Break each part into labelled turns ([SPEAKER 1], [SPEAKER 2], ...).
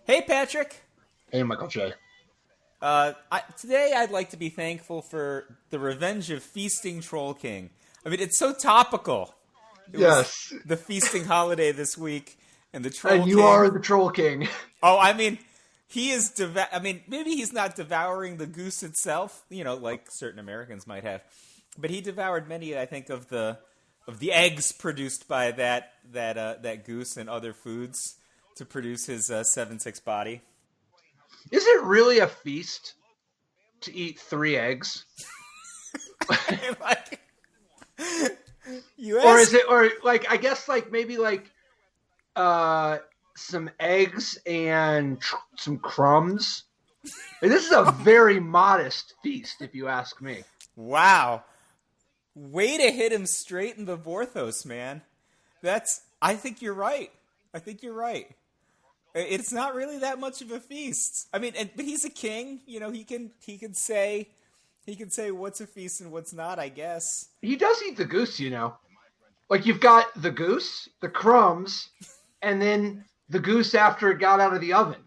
[SPEAKER 1] Hey, Patrick.
[SPEAKER 2] Hey, Michael J.
[SPEAKER 1] Today I'd like to be thankful for the Revenge of Feasting Troll King. I mean, it's so topical. It was
[SPEAKER 2] Yes,
[SPEAKER 1] the feasting holiday this week, and the Troll
[SPEAKER 2] and you
[SPEAKER 1] King.
[SPEAKER 2] are the Troll King.
[SPEAKER 1] Oh, I mean, he is. I mean, maybe he's not devouring the goose itself, like certain Americans might have, but he devoured many, I think, of the eggs produced by that goose and other foods to produce his 7'6" body.
[SPEAKER 2] Is it really a feast to eat 3 eggs?
[SPEAKER 1] Like, you
[SPEAKER 2] Or
[SPEAKER 1] asked.
[SPEAKER 2] is it, or like, I guess, like, maybe, like, some eggs and some crumbs? And this is a very modest feast, if you ask me.
[SPEAKER 1] Wow. Way to hit him straight in the Vorthos, man. I think you're right. I think you're right. It's not really that much of a feast. I mean, but he's a king. He can say what's a feast and what's not, I guess.
[SPEAKER 2] He does eat the goose, Like, you've got the goose, the crumbs, and then the goose after it got out of the oven.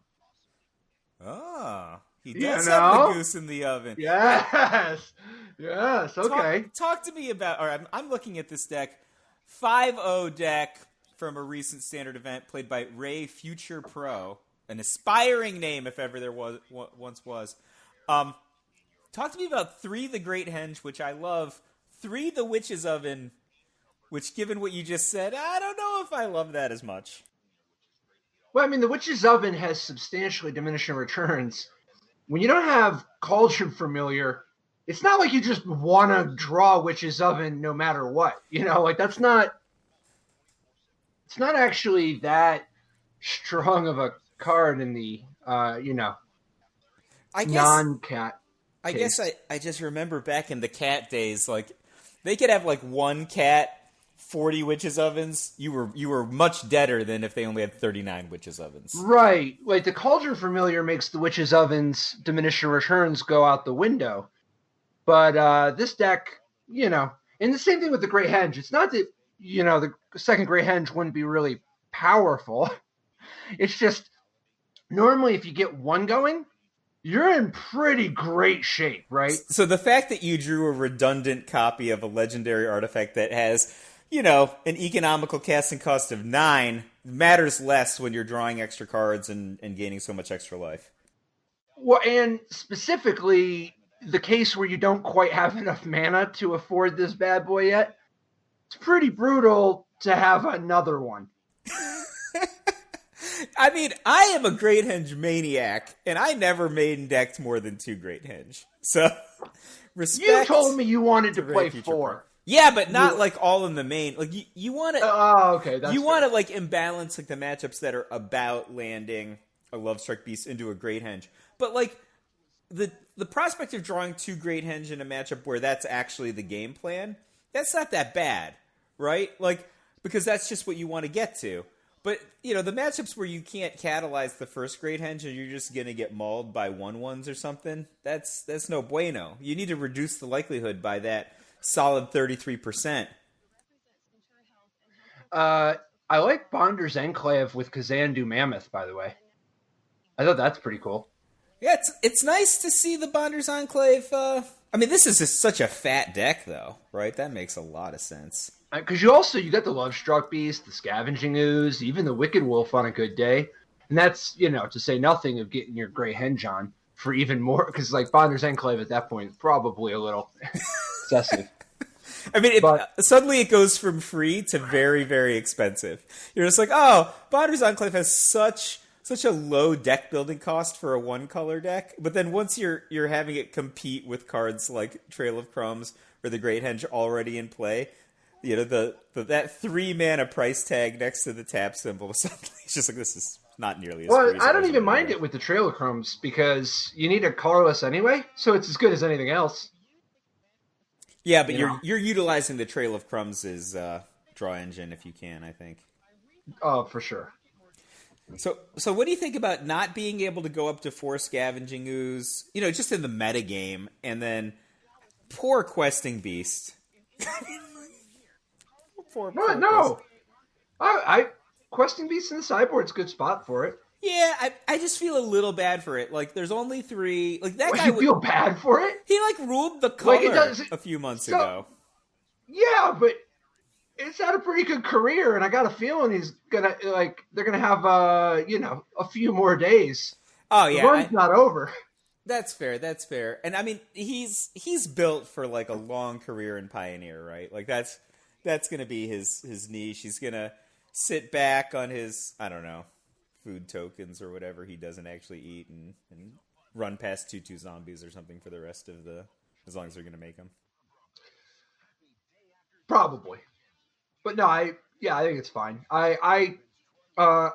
[SPEAKER 1] Ah, he
[SPEAKER 2] You
[SPEAKER 1] does have
[SPEAKER 2] know?
[SPEAKER 1] the goose in the oven.
[SPEAKER 2] Yes. Yes, okay.
[SPEAKER 1] Talk to me about. All right, I'm looking at this deck, 5-0 deck from a recent standard event played by Ray Future Pro, an aspiring name if ever there once was. Talk to me about 3 the Great Henge, which I love. 3 the Witch's Oven, which, given what you just said, I don't know if I love that as much.
[SPEAKER 2] Well, I mean, the Witch's Oven has substantially diminishing returns. When you don't have Cauldron Familiar, it's not like you just want to draw Witch's Oven no matter what. Like, it's not actually that strong of a card in the,
[SPEAKER 1] I guess,
[SPEAKER 2] non-cat
[SPEAKER 1] I
[SPEAKER 2] case.
[SPEAKER 1] guess I just remember back in the cat days, like, they could have, like, 1 cat, 40 Witch's Ovens. You were much deader than if they only had 39 Witch's Ovens.
[SPEAKER 2] Right. Like, the Cauldron Familiar makes the Witch's Oven's diminishing returns go out the window. But this deck, and the same thing with the Great Henge. It's not that, the second Great Henge wouldn't be really powerful. It's just, normally if you get 1 going, you're in pretty great shape, right?
[SPEAKER 1] So the fact that you drew a redundant copy of a legendary artifact that has, an economical casting cost of 9 matters less when you're drawing extra cards and gaining so much extra life.
[SPEAKER 2] Well, and specifically, the case where you don't quite have enough mana to afford this bad boy yet, it's pretty brutal to have another one.
[SPEAKER 1] I mean, I am a Great Henge maniac, and I never main decked more than 2 Great Henge. So, respect.
[SPEAKER 2] You told me you wanted to play
[SPEAKER 1] Future
[SPEAKER 2] 4.
[SPEAKER 1] Pro. Yeah, but not like all in the main. Like you want to.
[SPEAKER 2] Oh, okay. That's
[SPEAKER 1] you
[SPEAKER 2] fair.
[SPEAKER 1] want to like imbalance like the matchups that are about landing a Lovestruck Beast into a Great Henge, but like the prospect of drawing 2 Great Henge in a matchup where that's actually the game plan, that's not that bad, right? Like, because that's just what you want to get to. But, the matchups where you can't catalyze the first Great Henge and you're just going to get mauled by 1/1s or something, that's no bueno. You need to reduce the likelihood by that solid 33%.
[SPEAKER 2] I like Bonder's Enclave with Kazandu Mammoth, by the way. I thought that's pretty cool.
[SPEAKER 1] Yeah, it's nice to see the Bonder's Enclave. I mean, this is just such a fat deck, though, right? That makes a lot of sense.
[SPEAKER 2] Because you got the Lovestruck Beast, the Scavenging Ooze, even the Wicked Wolf on a good day. And that's, to say nothing of getting your Great Henge on for even more. Because, like, Bonder's Enclave at that point is probably a little excessive.
[SPEAKER 1] I mean, suddenly it goes from free to very, very expensive. You're just like, oh, Bonder's Enclave has such a low deck building cost for a 1-color deck. But then once you're having it compete with cards like Trail of Crumbs or the Great Henge already in play, that 3 mana price tag next to the tap symbol, suddenly it's just like, this is not nearly as
[SPEAKER 2] Well,
[SPEAKER 1] free as
[SPEAKER 2] I don't
[SPEAKER 1] was
[SPEAKER 2] even mind
[SPEAKER 1] earlier.
[SPEAKER 2] it with the Trail of Crumbs because you need a colorless anyway, so it's as good as anything else.
[SPEAKER 1] Yeah, but you're utilizing the Trail of Crumbs as draw engine if you can, I think.
[SPEAKER 2] Oh, for sure.
[SPEAKER 1] So what do you think about not being able to go up to 4 Scavenging Ooze, just in the meta game, and then poor Questing Beast?
[SPEAKER 2] No. I Questing Beast in the sideboard's a good spot for it.
[SPEAKER 1] Yeah, I just feel a little bad for it. Like, there's only three. Like, that
[SPEAKER 2] Well,
[SPEAKER 1] guy
[SPEAKER 2] you feel bad for it?
[SPEAKER 1] he like ruled the
[SPEAKER 2] Like it
[SPEAKER 1] color
[SPEAKER 2] does.
[SPEAKER 1] a few months
[SPEAKER 2] So
[SPEAKER 1] ago.
[SPEAKER 2] yeah, but it's had a pretty good career, and I got a feeling he's gonna like they're gonna have a few more days.
[SPEAKER 1] Oh
[SPEAKER 2] The
[SPEAKER 1] yeah,
[SPEAKER 2] run's not over.
[SPEAKER 1] that's fair. That's fair. And I mean, he's built for like a long career in Pioneer, right? Like that's gonna be his niche. He's gonna sit back on his, I don't know, food tokens or whatever he doesn't actually eat, and run past two zombies or something for the rest of the, as long as they're gonna make them.
[SPEAKER 2] Probably, but no, I think it's fine. Uh,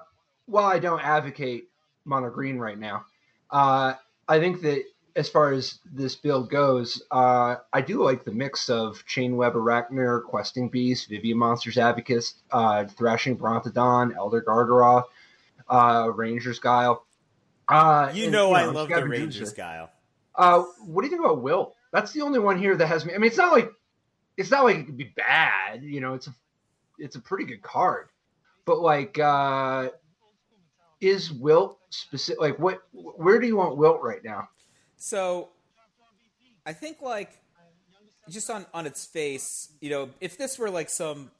[SPEAKER 2] while I don't advocate mono green right now, uh, I think that as far as this build goes, I do like the mix of Chainweb Arachnir, Questing Beast, Vivian Monsters Advocates, Thrashing Brontodon, Elder Gargaroth, Ranger's Guile,
[SPEAKER 1] You
[SPEAKER 2] and
[SPEAKER 1] know, I
[SPEAKER 2] and
[SPEAKER 1] love the
[SPEAKER 2] Scavenger
[SPEAKER 1] Rangers
[SPEAKER 2] Oozer.
[SPEAKER 1] guile.
[SPEAKER 2] What do you think about Wilt? That's the only one here that has me. I mean, it's not like it could be bad. It's a pretty good card, but like, is Wilt specific? Like, where do you want Wilt right now?
[SPEAKER 1] So I think like just on its face, if this were like some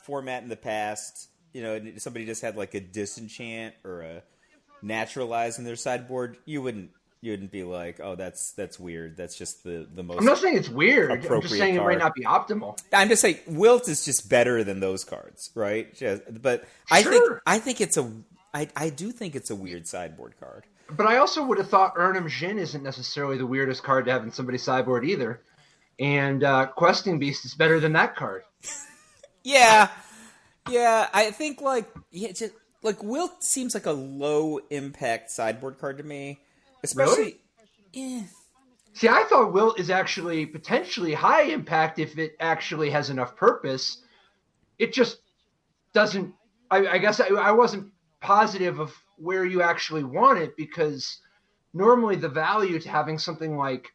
[SPEAKER 1] format in the past, and somebody just had like a disenchant or a naturalize in their sideboard, you wouldn't be like, oh, that's weird. That's just the
[SPEAKER 2] I'm
[SPEAKER 1] most
[SPEAKER 2] not saying it's weird. I'm just
[SPEAKER 1] appropriate
[SPEAKER 2] saying it might
[SPEAKER 1] card.
[SPEAKER 2] not be optimal.
[SPEAKER 1] I'm just saying Wilt is just better than those cards, right? But
[SPEAKER 2] Sure,
[SPEAKER 1] I think it's I do think it's a weird sideboard card.
[SPEAKER 2] but I also would have thought Urnum Jin isn't necessarily the weirdest card to have in somebody's sideboard either. And Questing Beast is better than that card.
[SPEAKER 1] Yeah, yeah. I think like just like Wilt seems like a low impact sideboard card to me,
[SPEAKER 2] Really?
[SPEAKER 1] especially. Eh.
[SPEAKER 2] See, I thought Wilt is actually potentially high impact if it actually has enough purpose. It just doesn't. I guess I wasn't positive of where you actually want it because normally the value to having something like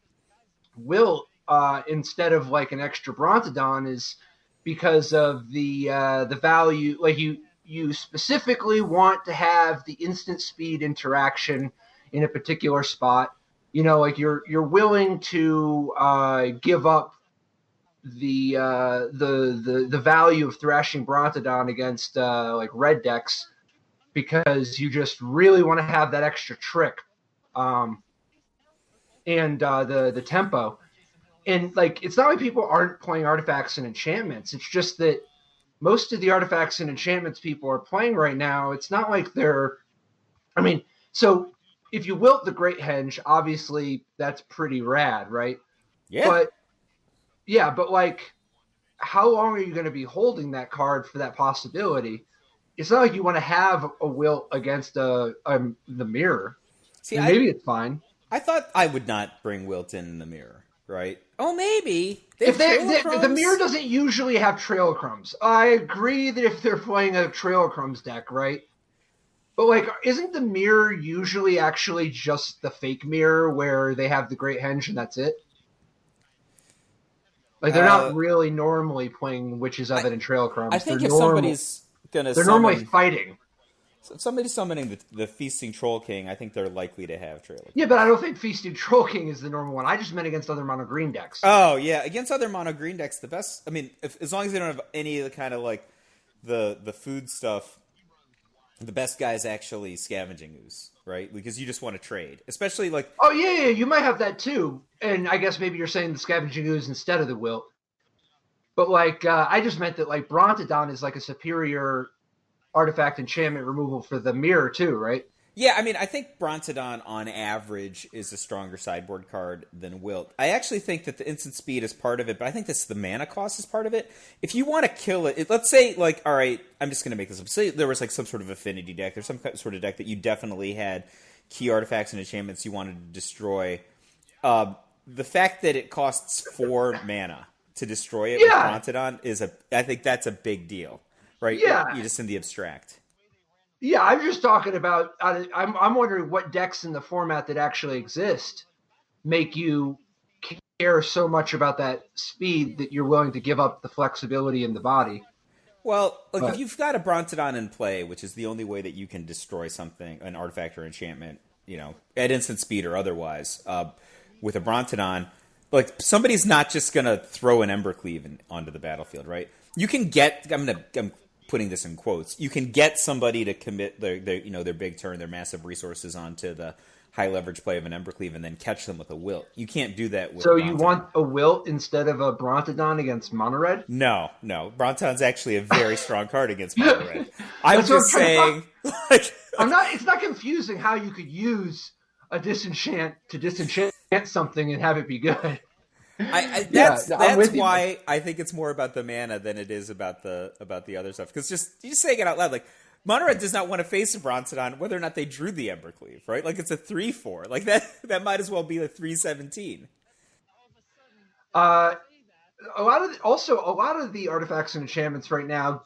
[SPEAKER 2] Wilt instead of like an extra Brontodon is because of the value. Like you specifically want to have the instant speed interaction in a particular spot. Like you're willing to give up the value of thrashing Brontodon against like red decks because you just really want to have that extra trick um, and the tempo. And like it's not like people aren't playing artifacts and enchantments. It's just that most of the artifacts and enchantments people are playing right now, it's not like they're. I mean, so if you wilt the Great Henge, obviously that's pretty rad, right?
[SPEAKER 1] Yeah.
[SPEAKER 2] But yeah, but like, how long are you going to be holding that card for that possibility? It's not like you want to have a wilt against the mirror. I
[SPEAKER 1] See,
[SPEAKER 2] mean, maybe it's fine.
[SPEAKER 1] I thought I would not bring Wilt in the mirror, right? Oh, maybe they
[SPEAKER 2] If
[SPEAKER 1] have
[SPEAKER 2] the mirror
[SPEAKER 1] Trailocrumbs?
[SPEAKER 2] doesn't usually have trail crumbs, I agree that if they're playing a trail crumbs deck, right? But like, isn't the mirror usually actually just the fake mirror where they have the Great Henge and that's it? Like they're
[SPEAKER 1] Uh,
[SPEAKER 2] not really normally playing Witches of
[SPEAKER 1] I
[SPEAKER 2] It and Trail
[SPEAKER 1] I
[SPEAKER 2] Crumbs.
[SPEAKER 1] think if somebody's gonna
[SPEAKER 2] They're normally
[SPEAKER 1] summon,
[SPEAKER 2] fighting.
[SPEAKER 1] if somebody's summoning the Feasting Troll King, I think they're likely to have
[SPEAKER 2] Yeah, but I
[SPEAKER 1] Trailocrumbs.
[SPEAKER 2] don't think Feasting Troll King is the normal one. I just meant against other mono green decks.
[SPEAKER 1] Oh yeah, against other mono green decks, the best. I mean, as long as they don't have any of the kind of like the food stuff, the best guy is actually Scavenging Ooze, right? Because you just want to trade, especially like
[SPEAKER 2] Oh yeah, you might have that too. And I guess maybe you're saying the Scavenging Ooze instead of the Wilt. But like, I just meant that like Brontodon is like a superior artifact enchantment removal for the mirror too, right?
[SPEAKER 1] yeah. I mean, I think Brontodon on average is a stronger sideboard card than Wilt. I actually think that the instant speed is part of it, but I think that's the mana cost is part of it. If you want to kill it, let's say like, all right, I'm just going to make this up. Say there was like some sort of affinity deck. There's some sort of deck that you definitely had key artifacts and enchantments you wanted to destroy. The fact that it costs 4 mana to destroy it with
[SPEAKER 2] Yeah,
[SPEAKER 1] Brontodon I think that's a big deal, right?
[SPEAKER 2] yeah,
[SPEAKER 1] You just in the abstract.
[SPEAKER 2] yeah. I'm just talking about. I'm wondering what decks in the format that actually exist make you care so much about that speed that you're willing to give up the flexibility in the body.
[SPEAKER 1] Well, like if
[SPEAKER 2] But
[SPEAKER 1] you've got a Brontodon in play, which is the only way that you can destroy something, an artifact or enchantment, at instant speed or otherwise, with a Brontodon, like somebody's not just gonna throw an Embercleave onto the battlefield, right? You can get. I'm putting this in quotes. You can get somebody to commit their big turn, their massive resources onto the high leverage play of an Embercleave, and then catch them with a Wilt. You can't do that with.
[SPEAKER 2] so you
[SPEAKER 1] Brontodon.
[SPEAKER 2] want a Wilt instead of a Brontodon against Mono Red?
[SPEAKER 1] No. Brontodon's actually a very strong card against Mono Red. I'm
[SPEAKER 2] That's what
[SPEAKER 1] just
[SPEAKER 2] I'm
[SPEAKER 1] saying, like,
[SPEAKER 2] I'm not. It's not confusing how you could use a disenchant to disenchant something and have it be good.
[SPEAKER 1] That's
[SPEAKER 2] I'm with you.
[SPEAKER 1] why I think it's more about the mana than it is about the other stuff. Because just saying it out loud, like Mono Red does not want to face a Brontodon whether or not they drew the Embercleave, right? Like it's a 3/4, like that might as well be a 3/17.
[SPEAKER 2] A lot of the artifacts and enchantments right now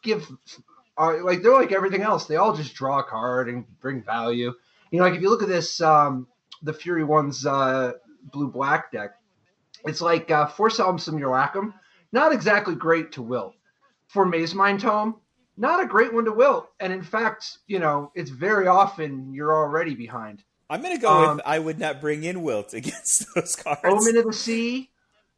[SPEAKER 2] are like they're like everything else. They all just draw a card and bring value. Like if you look at this, the Fury One's blue black deck, it's like Force Elm Simulacrum, not exactly great to wilt. For Maze Mind Tome, not a great one to wilt. And in fact, it's very often you're already behind.
[SPEAKER 1] I'm gonna go with I would not bring in Wilt against those cards.
[SPEAKER 2] Omen of the Sea,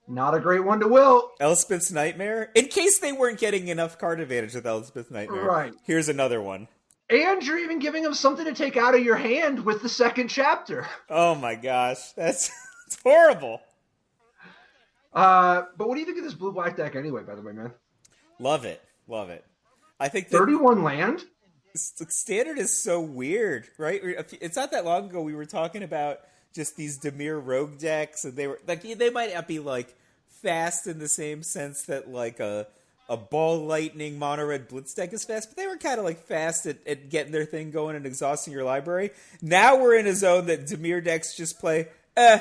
[SPEAKER 2] not a great one to wilt.
[SPEAKER 1] Elspeth's Nightmare, in case they weren't getting enough card advantage with Elspeth's Nightmare.
[SPEAKER 2] Right.
[SPEAKER 1] Here's another one.
[SPEAKER 2] And you're even giving them something to take out of your hand with the second chapter.
[SPEAKER 1] Oh my gosh, that's horrible.
[SPEAKER 2] But what do you think of this blue-black deck anyway, by the way, man?
[SPEAKER 1] Love it. I think
[SPEAKER 2] 31 land?
[SPEAKER 1] Standard is so weird, right? It's not that long ago we were talking about just these Dimir rogue decks, and they were like they might not be like fast in the same sense that like a ball lightning mono red blitz deck is fast, but they were kind of like fast at getting their thing going and exhausting your library. Now we're in a zone that Dimir decks just play.
[SPEAKER 2] Well,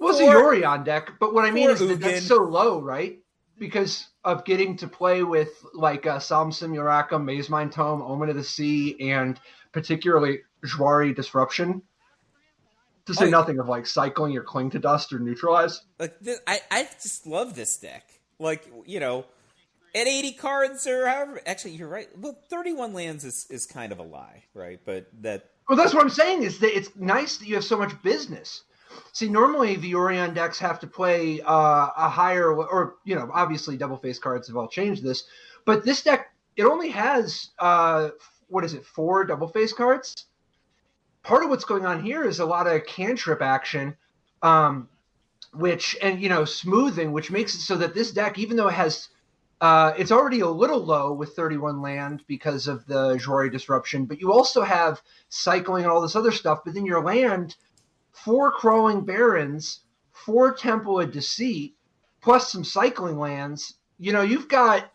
[SPEAKER 2] it's a Yorion deck, but what I mean is that
[SPEAKER 1] Ugin.
[SPEAKER 2] that's so low, right? Because of getting to play with like Solemn Simulacrum, Maze Mind Tome, Omen of the Sea, and particularly Jwari Disruption. To say nothing of like cycling your Cling to Dust or Neutralize.
[SPEAKER 1] Like I just love this deck. Like at 80 cards or however. Actually, you're right. Well, 31 lands is kind of a lie, right? But
[SPEAKER 2] Well, that's what I'm saying is that it's nice that you have so much business. See, normally the Orion decks have to play a higher, or obviously double face cards have all changed this, but this deck it only has 4 double face cards. Part of what's going on here is a lot of cantrip action, smoothing, which makes it so that this deck, even though it has, it's already a little low with 31 land because of the Jwari Disruption, but you also have cycling and all this other stuff. But then your land, 4 Crawling Barrens, 4 Temple of Deceit, plus some cycling lands. You've got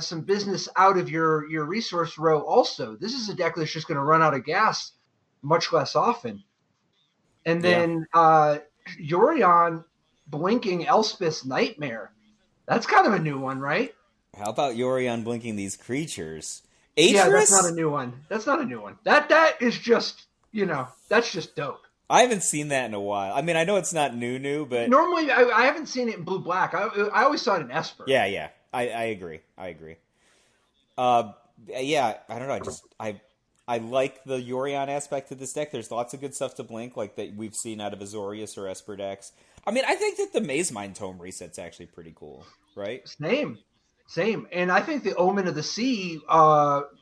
[SPEAKER 2] some business out of your resource row also. This is a deck that's just going to run out of gas much less often. And then Yorion blinking Elspeth's Nightmare. That's kind of a new one, right?
[SPEAKER 1] how about Yorion blinking these creatures? Atris?
[SPEAKER 2] Yeah, that's not a new one. That is just, that's just dope.
[SPEAKER 1] I haven't seen that in a while. I mean, I know it's not new, but
[SPEAKER 2] Normally, I haven't seen it in blue black. I always saw it in Esper.
[SPEAKER 1] Yeah. I agree. Yeah, I don't know. I like the Yorion aspect of this deck. There's lots of good stuff to blink, like that we've seen out of Azorius or Esper decks. I mean, I think that the Maze Mind Tome reset's actually pretty cool, right?
[SPEAKER 2] Same. And I think the Omen of the Sea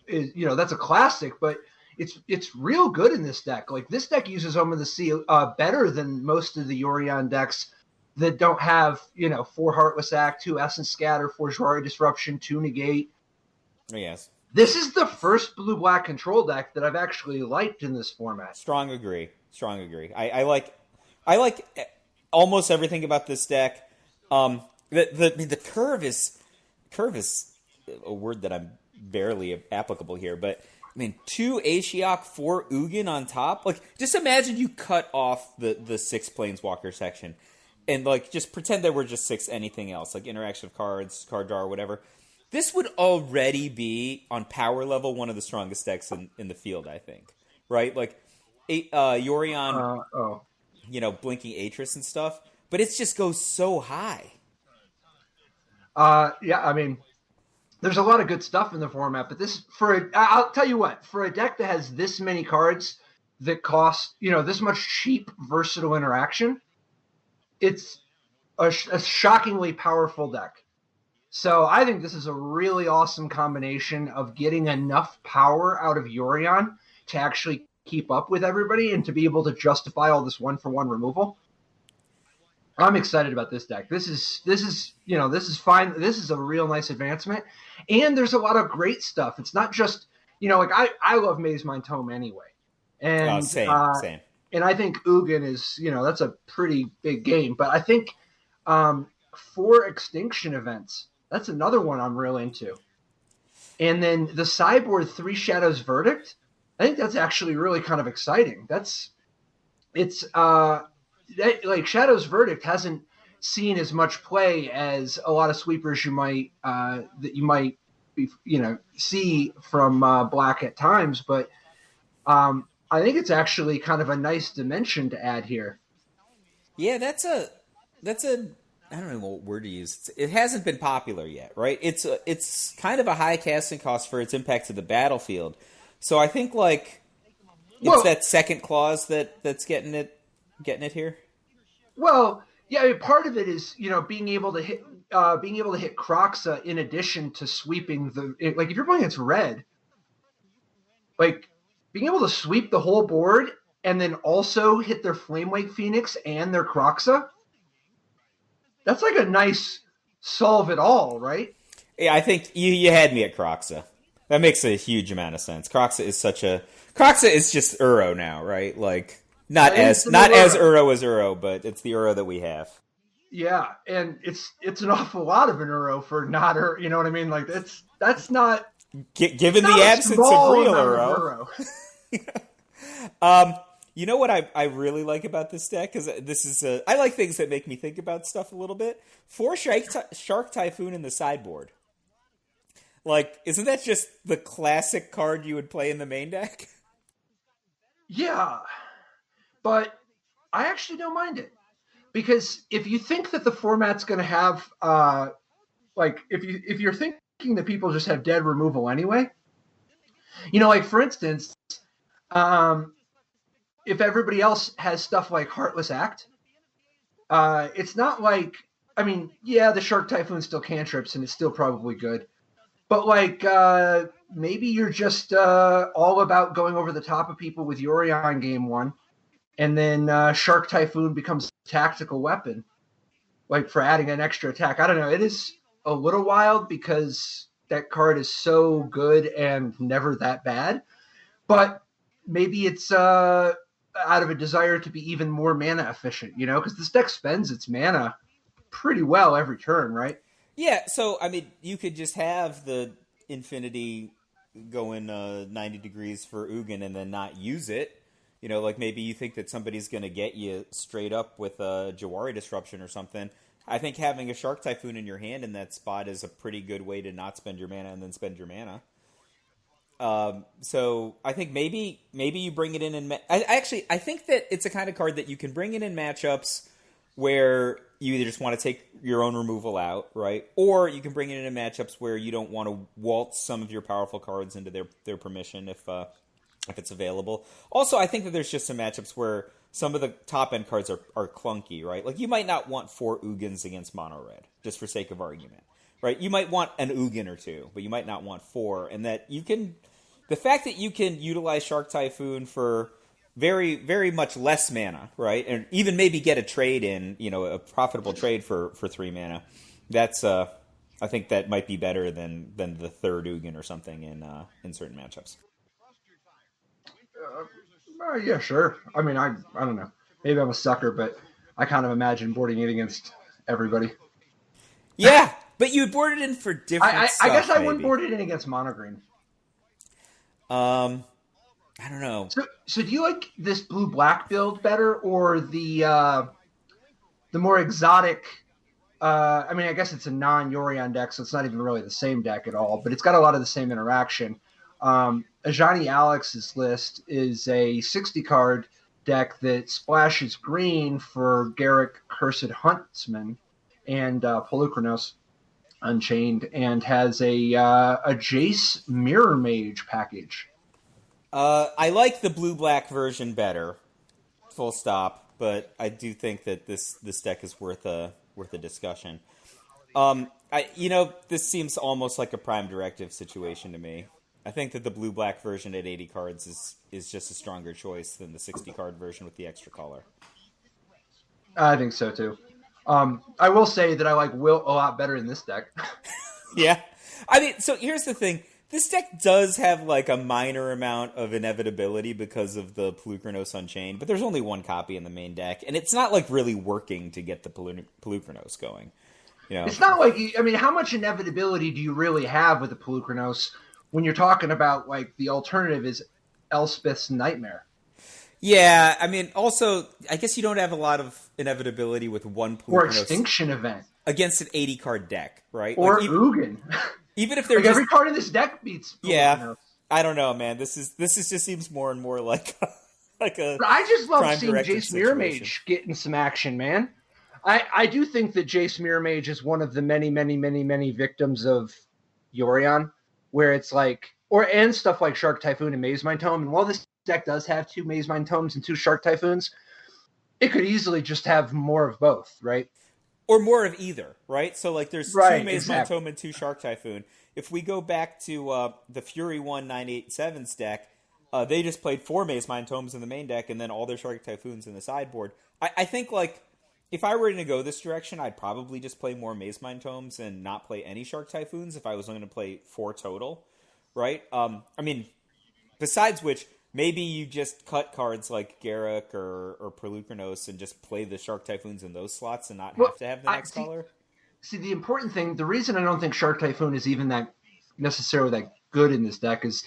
[SPEAKER 2] is, that's a classic, but it's real good in this deck. Like, this deck uses Omen of the Sea better than most of the Yorion decks that don't have, 4 Heartless Act, 2 Essence Scatter, 4 Jwari Disruption, 2 Negate.
[SPEAKER 1] Yes.
[SPEAKER 2] This is the first blue-black control deck that I've actually liked in this format.
[SPEAKER 1] Strong agree. I like almost everything about this deck. The curve is a word that I'm barely applicable here, but I mean, 2 Ashiok, 4 Ugin on top. Like, just imagine you cut off the 6 Planeswalker section and just pretend there were just 6 anything else, like interaction of cards, card draw, or whatever. This would already be, on power level, one of the strongest decks in the field, I think. Right? Like, Yorion, blinking Atris and stuff, but it just goes so high.
[SPEAKER 2] Yeah, I mean, there's a lot of good stuff in the format, but I'll tell you what, for a deck that has this many cards that cost, this much cheap, versatile interaction, it's a shockingly powerful deck. So I think this is a really awesome combination of getting enough power out of Yorion to actually keep up with everybody and to be able to justify all this one-for-one removal. I'm excited about this deck. This is fine. This is a real nice advancement, and there's a lot of great stuff. It's not just I love Maze Mind Tome anyway, and
[SPEAKER 1] Same.
[SPEAKER 2] And I think Ugin is that's a pretty big game. But I think for extinction events, that's another one I'm real into. And then the sideboard 3 Shadows Verdict, I think that's actually really kind of exciting. Like Shadow's Verdict hasn't seen as much play as a lot of sweepers you might be, see from Black at times, but I think it's actually kind of a nice dimension to add here.
[SPEAKER 1] Yeah, that's a I don't know what word to use. It hasn't been popular yet, right? It's kind of a high casting cost for its impact to the battlefield. So I think it's that second clause that's getting it here.
[SPEAKER 2] Well, yeah, I mean, part of it is being able to hit Croxa in addition to sweeping if you're playing against red, being able to sweep the whole board and then also hit their Flamewake Phoenix and their Croxa. That's like a nice solve it all, right?
[SPEAKER 1] Yeah, I think you had me at Croxa. That makes a huge amount of sense. Croxa is just Uro now, right? Not as Uro as Uro, but it's the Uro that we have.
[SPEAKER 2] Yeah, and it's an awful lot of an Uro for not Uro. You know what I mean? That's not
[SPEAKER 1] given the absence of real Uro. You know what I really like about this deck? Because I like things that make me think about stuff a little bit. 4 Shark Typhoon in the sideboard. Isn't that just the classic card you would play in the main deck?
[SPEAKER 2] Yeah, but I actually don't mind it. Because if you think that the format's going to have, if you're thinking that people just have dead removal anyway, for instance, if everybody else has stuff like Heartless Act, it's not the Shark Typhoon still cantrips and it's still probably good. But maybe you're just all about going over the top of people with Yorion game 1, and then Shark Typhoon becomes a tactical weapon, for adding an extra attack. I don't know. It is a little wild because that card is so good and never that bad. But maybe it's out of a desire to be even more mana efficient, because this deck spends its mana pretty well every turn, right?
[SPEAKER 1] Yeah, so, you could just have the Infinity going 90 degrees for Ugin and then not use it. Maybe you think that somebody's going to get you straight up with a Jawari Disruption or something. I think having a Shark Typhoon in your hand in that spot is a pretty good way to not spend your mana and then spend your mana. So I think maybe you bring it in I think that it's a kind of card that you can bring in matchups where you either just want to take your own removal out, right? Or you can bring it in matchups where you don't want to waltz some of your powerful cards into their permission if it's available. Also, I think that there's just some matchups where some of the top-end cards are clunky, right? You might not want 4 Ugins against mono-red, just for sake of argument, right? You might want an Ugin or 2, but you might not want 4. And that you can... The fact that you can utilize Shark Typhoon for very, very much less mana, right? And even maybe get a trade in, a profitable trade for 3 mana. That's... I think that might be better than the third Ugin or something in certain matchups.
[SPEAKER 2] Yeah, sure. I don't know. Maybe I'm a sucker, but I kind of imagine boarding it against everybody.
[SPEAKER 1] Yeah, but you board it in for different stuff,
[SPEAKER 2] I guess I wouldn't board it in against mono green.
[SPEAKER 1] I don't know.
[SPEAKER 2] So do you like this blue-black build better, or the more exotic... I guess it's a non-Yorion deck, so it's not even really the same deck at all, but it's got a lot of the same interaction. Ajani Alex's list is a 60-card deck that splashes green for Garruk Cursed Huntsman and Polukranos. Unchained, and has a Jace Mirror Mage package.
[SPEAKER 1] I like the blue-black version better, full stop, but I do think that this deck is worth a discussion. This seems almost like a Prime Directive situation to me. I think that the blue-black version at 80 cards is just a stronger choice than the 60 card version with the extra color.
[SPEAKER 2] I think so too. I will say that I like Will a lot better in this deck.
[SPEAKER 1] Yeah. I mean, so here's the thing. This deck does have like a minor amount of inevitability because of the Pelucranos Unchained, but there's only one copy in the main deck, and it's not like really working to get the Pelucranos going. You know?
[SPEAKER 2] It's not like, I mean, how much inevitability do you really have with the Pelucranos when you're talking about, like, the alternative is Elspeth's Nightmare?
[SPEAKER 1] Yeah, I mean, also, I guess you don't have a lot of inevitability with one Pelucranos.
[SPEAKER 2] Or Extinction Event.
[SPEAKER 1] Against an 80 card deck, right?
[SPEAKER 2] Or
[SPEAKER 1] like,
[SPEAKER 2] Ugin.
[SPEAKER 1] Even if they're
[SPEAKER 2] like, every card in this deck beats Pelucranos.
[SPEAKER 1] Yeah, I don't know, man. This just seems more and more like a
[SPEAKER 2] But I just love seeing
[SPEAKER 1] Jace
[SPEAKER 2] Mirror Mage getting some action, man. I do think that Jace Mirror Mage is one of the many, many, many, many victims of Yorion, where it's like, and stuff like Shark Typhoon and Maze Mind Tome. And while this deck does have 2 Maze Mind Tomes and 2 Shark Typhoons, it could easily just have more of both, right?
[SPEAKER 1] Or more of either, right? So, like, there's 2 Maze Mind Tome and 2 Shark Typhoon. If we go back to the Fury 1 987's deck, they just played 4 Maze Mind Tomes in the main deck and then all their Shark Typhoons in the sideboard. I think, like, if I were to go this direction, I'd probably just play more Maze Mind Tomes and not play any Shark Typhoons if I was going to play 4 total, right? I mean, besides which, maybe you just cut cards like Garruk or Pelucranos and just play the Shark Typhoons in those slots and not have to have the next color.
[SPEAKER 2] See, the important thing, the reason I don't think Shark Typhoon is even that necessarily that good in this deck is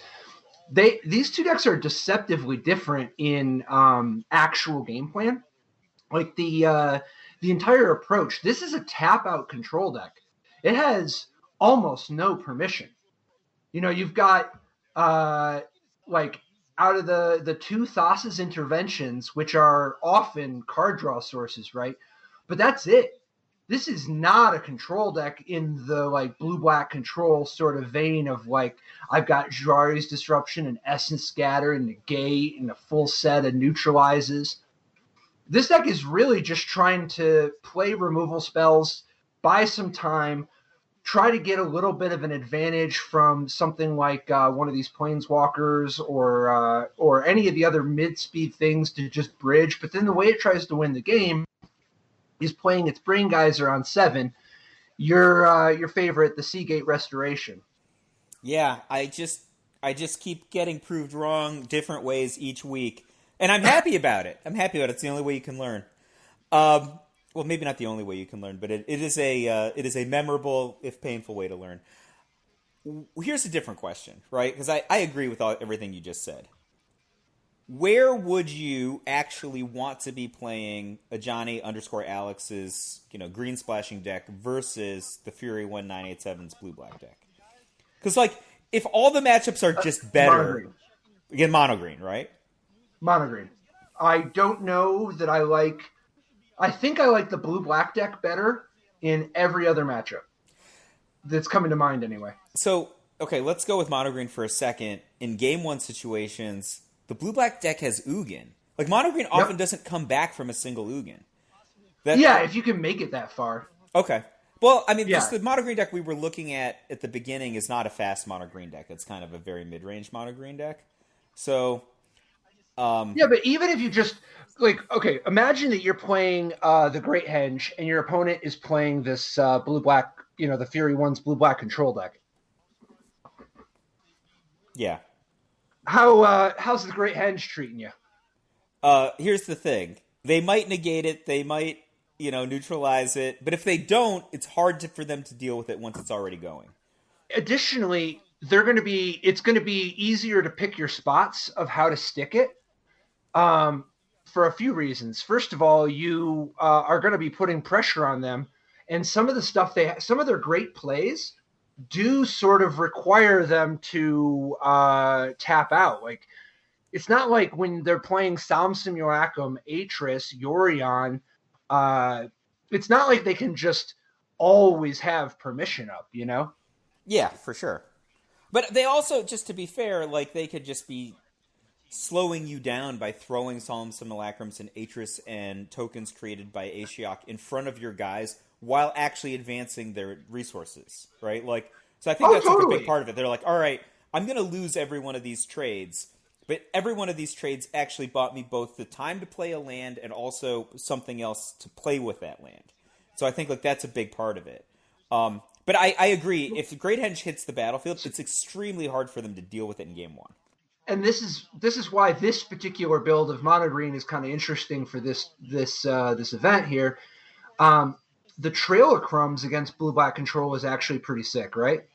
[SPEAKER 2] these 2 decks are deceptively different in actual game plan. Like the entire approach. This is a tap out control deck. It has almost no permission. You know, you've got like out of the 2 Thassa's interventions, which are often card draw sources, right? But that's it. This is not a control deck in the like blue-black control sort of vein of like I've got Jari's Disruption and Essence Scatter and Negate and a full set of neutralizes. This deck is really just trying to play removal spells, buy some time, try to get a little bit of an advantage from something like one of these Planeswalkers or any of the other mid-speed things to just bridge. But then the way it tries to win the game is playing its Brain Geyser on 7, your favorite, the Seagate Restoration.
[SPEAKER 1] Yeah, I just keep getting proved wrong different ways each week. And I'm happy about it. It's the only way you can learn. Well, maybe not the only way you can learn, but it is a memorable, if painful, way to learn. Here's a different question, right? Because I agree with everything you just said. Where would you actually want to be playing a Johnny_Alex's green splashing deck versus the Fury 1987's blue-black deck? Because like if all the matchups are just better, again mono green, right?
[SPEAKER 2] Mono green. I don't know that I like. I think I like the blue-black deck better in every other matchup that's coming to mind anyway.
[SPEAKER 1] So okay, let's go with mono green for a second. In game 1 situations, the blue-black deck has Ugin. Like, mono green often doesn't come back from a single Ugin.
[SPEAKER 2] If you can make it that far.
[SPEAKER 1] Okay. Well, I mean, just the mono green deck we were looking at the beginning is not a fast mono green deck. It's kind of a very mid-range mono green deck. So,
[SPEAKER 2] but even if you just, like, okay, imagine that you're playing the Great Henge and your opponent is playing this blue-black, the Fury 1's blue-black control deck.
[SPEAKER 1] Yeah.
[SPEAKER 2] How's the Great Henge treating you?
[SPEAKER 1] Here's the thing. They might negate it. They might, neutralize it. But if they don't, it's hard for them to deal with it once it's already going.
[SPEAKER 2] Additionally, it's going to be easier to pick your spots of how to stick it for a few reasons. First of all, you are going to be putting pressure on them. And some of the stuff some of their great plays do sort of require them to tap out. Like, it's not like when they're playing Salm Simulacrum, Atris, Yorion, it's not like they can just always have permission up, you know?
[SPEAKER 1] Yeah, for sure. But they also, just to be fair, like they could just be slowing you down by throwing Solemn Simulacrums and Atris and tokens created by Ashiok in front of your guys while actually advancing their resources, right? Like, so I think
[SPEAKER 2] Oh,
[SPEAKER 1] that's like a big
[SPEAKER 2] totally.
[SPEAKER 1] part of it. They're like, all right, I'm going to lose every one of these trades, but every one of these trades actually bought me both the time to play a land and also something else to play with that land. So I think like that's a big part of it. But I agree. If the Great Henge hits the battlefield, it's extremely hard for them to deal with it in game one.
[SPEAKER 2] And this is why this particular build of mono green is kind of interesting for this event here. Um, the Trail of Crumbs against blue black control is actually pretty sick, right?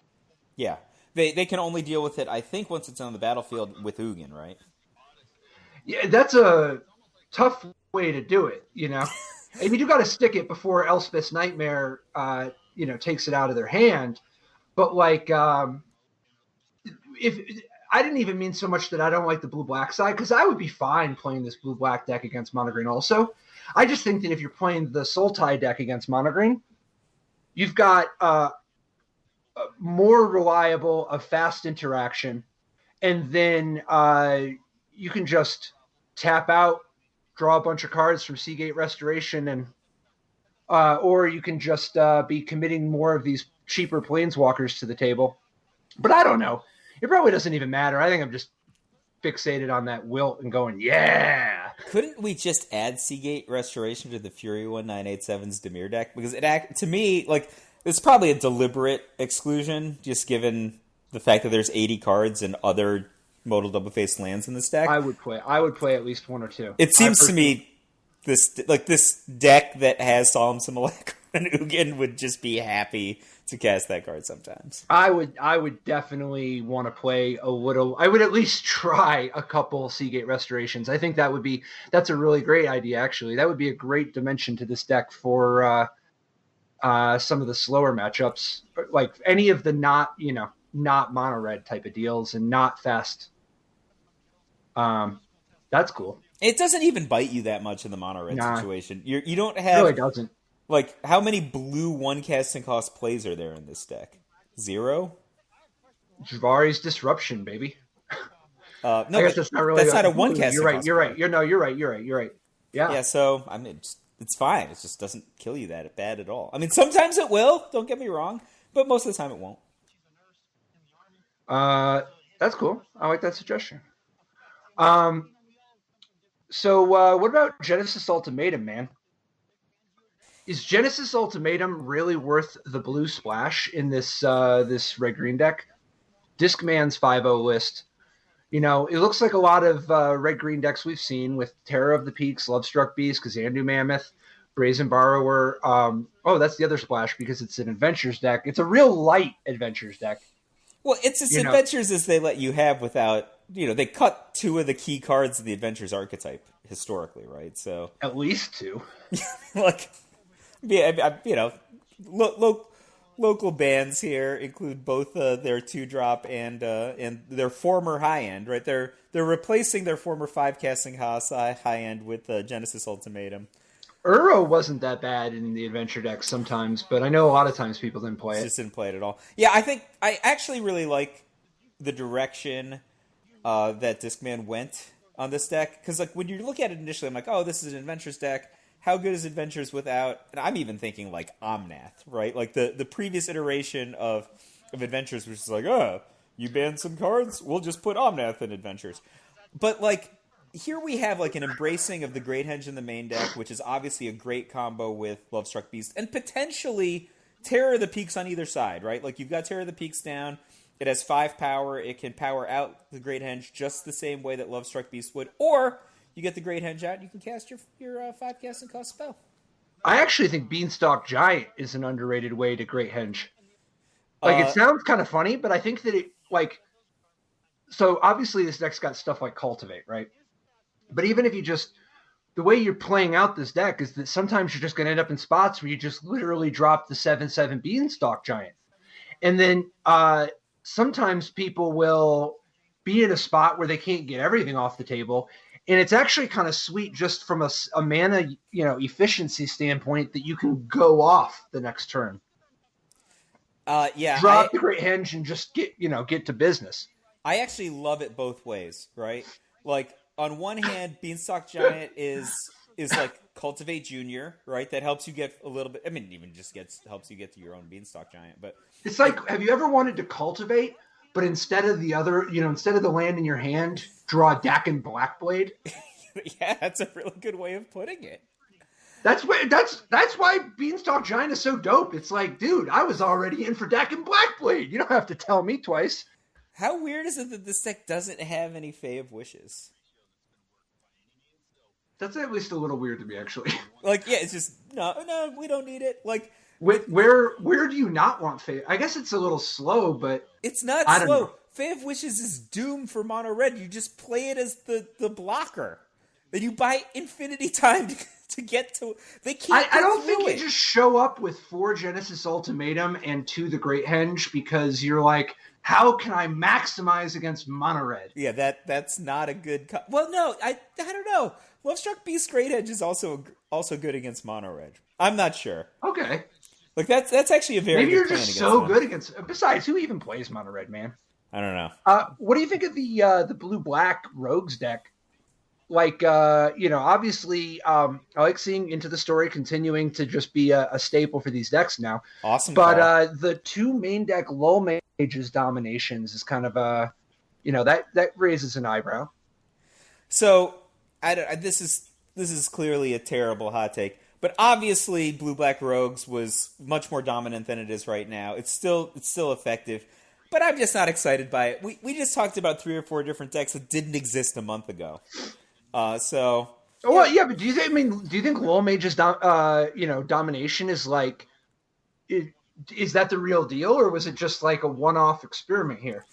[SPEAKER 1] Yeah. They can only deal with it, I think, once it's on the battlefield with Ugin, right?
[SPEAKER 2] Yeah, that's a tough way to do it, you know. And you do got to stick it before Elspeth's Nightmare, takes it out of their hand. But like, if I didn't even mean so much that I don't like the blue black side, because I would be fine playing this blue black deck against mono green. Also, I just think that if you're playing the Soul Tie deck against mono green, you've got more reliable, a fast interaction, and then you can just tap out, draw a bunch of cards from Seagate Restoration, and or you can just be committing more of these cheaper planeswalkers to the table. But I don't know. It probably doesn't even matter. I think I'm just fixated on that wilt and going, yeah.
[SPEAKER 1] Couldn't we just add Seagate Restoration to the Fury 1987's Dimir deck? Because to me, like, it's probably a deliberate exclusion, just given the fact that there's 80 cards and other modal double-faced lands in this deck.
[SPEAKER 2] I would play at least one or two.
[SPEAKER 1] It seems to me this deck that has Solemn Simulacrum and Ugin would just be happy to cast that card sometimes.
[SPEAKER 2] I would definitely want to play a little. I would at least try a couple Seagate Restorations. I think that's a really great idea, actually. That would be a great dimension to this deck for some of the slower matchups, like any of the not mono red type of deals and not fast. That's cool.
[SPEAKER 1] It doesn't even bite you that much in the mono red situation. You don't have.
[SPEAKER 2] It really doesn't.
[SPEAKER 1] Like, how many blue one casting cost plays are there in this deck? 0?
[SPEAKER 2] Javari's Disruption, baby.
[SPEAKER 1] No,
[SPEAKER 2] I guess that's not really.
[SPEAKER 1] That's not a one casting.
[SPEAKER 2] You're right.
[SPEAKER 1] Cost
[SPEAKER 2] You're right.
[SPEAKER 1] player.
[SPEAKER 2] You're right. Yeah.
[SPEAKER 1] Yeah. So I mean, it's fine. It just doesn't kill you that bad at all. I mean, sometimes it will. Don't get me wrong, but most of the time it won't.
[SPEAKER 2] That's cool. I like that suggestion. So what about Genesis Ultimatum, man? Is Genesis Ultimatum really worth the blue splash in this red green deck? Discman's 5-0 list. You know, it looks like a lot of red green decks we've seen with Terror of the Peaks, Lovestruck Beast, Kazandu Mammoth, Brazen Borrower. That's the other splash because it's an adventures deck. It's a real light adventures deck.
[SPEAKER 1] Well, it's as adventures as they let you have without, they cut 2 of the key cards of the adventures archetype historically, right? So
[SPEAKER 2] at least 2.
[SPEAKER 1] Like, yeah, local bands here include both their 2-drop and their former high end, right? They're replacing their former 5 casting high end with Genesis Ultimatum.
[SPEAKER 2] Uro wasn't that bad in the adventure deck sometimes, but I know a lot of times people didn't play it.
[SPEAKER 1] Just didn't play it at all. Yeah, I think I actually really like the direction that Discman went on this deck, because like when you look at it initially, I'm like, oh, this is an adventures deck. How good is adventures without? And I'm even thinking like Omnath, right? Like the previous iteration of adventures was just like, oh, you banned some cards, we'll just put Omnath in adventures. But like, here we have like an embracing of the Great Henge in the main deck, which is obviously a great combo with Lovestruck Beast and potentially Terror of the Peaks on either side, right? Like you've got Terror of the Peaks down. It has 5 power. It can power out the Great Henge just the same way that Lovestruck Beast would. Or you get the Great Henge out, you can cast your 5 casting cost spell.
[SPEAKER 2] I actually think Beanstalk Giant is an underrated way to Great Henge. Like, it sounds kind of funny, but I think that it, like... So, obviously, this deck's got stuff like Cultivate, right? But even if you just... The way you're playing out this deck is that sometimes you're just going to end up in spots where you just literally drop the 7/7 Beanstalk Giant. And then sometimes people will be in a spot where they can't get everything off the table. And it's actually kind of sweet just from a mana, efficiency standpoint that you can go off the next turn.
[SPEAKER 1] Yeah,
[SPEAKER 2] Draw up the Great Henge and just get to business.
[SPEAKER 1] I actually love it both ways, right? Like on one hand, Beanstalk Giant is like Cultivate Junior, right? That helps you get a little bit. I mean, even just helps you get to your own Beanstalk Giant. But
[SPEAKER 2] It's like, have you ever wanted to cultivate, but instead of instead of the land in your hand, draw a Dakin Blackblade?
[SPEAKER 1] yeah, that's a really good way of putting it.
[SPEAKER 2] That's why Beanstalk Giant is so dope. It's like, dude, I was already in for Dakin Blackblade. You don't have to tell me twice.
[SPEAKER 1] How weird is it that this deck doesn't have any Fae of Wishes?
[SPEAKER 2] That's at least a little weird to me, actually.
[SPEAKER 1] Like, yeah, it's just no, we don't need it. Like,
[SPEAKER 2] where do you not want Fae? I guess it's a little slow, but
[SPEAKER 1] it's not
[SPEAKER 2] I don't
[SPEAKER 1] slow.
[SPEAKER 2] know.
[SPEAKER 1] Fae of Wishes is doomed for mono red. You just play it as the blocker. Then you buy infinity time to get to. They can't.
[SPEAKER 2] I don't think you just show up with 4 Genesis Ultimatum and 2 the Great Henge because you're like, how can I maximize against mono red?
[SPEAKER 1] Yeah, that's not a good. Well, no, I don't know. Lovestruck Beast Great Henge is also good against mono red. I'm not sure.
[SPEAKER 2] Okay,
[SPEAKER 1] like that's actually a very.
[SPEAKER 2] Maybe
[SPEAKER 1] good
[SPEAKER 2] you're
[SPEAKER 1] plan
[SPEAKER 2] just
[SPEAKER 1] against
[SPEAKER 2] so
[SPEAKER 1] them.
[SPEAKER 2] good against. Besides, who even plays mono red, man?
[SPEAKER 1] I don't know.
[SPEAKER 2] What do you think of the blue black rogues deck? Like, obviously, I like seeing Into the Story continuing to just be a staple for these decks now.
[SPEAKER 1] Awesome.
[SPEAKER 2] But the 2 main deck Lull Mages dominations is kind of that raises an eyebrow.
[SPEAKER 1] So this is clearly a terrible hot take, but obviously Blue Black Rogues was much more dominant than it is right now. It's still effective, but I'm just not excited by it. We just talked about 3 or 4 different decks that didn't exist a month ago. But
[SPEAKER 2] do you think Lull Mage's domination is like, is that the real deal, or was it just like a one-off experiment here?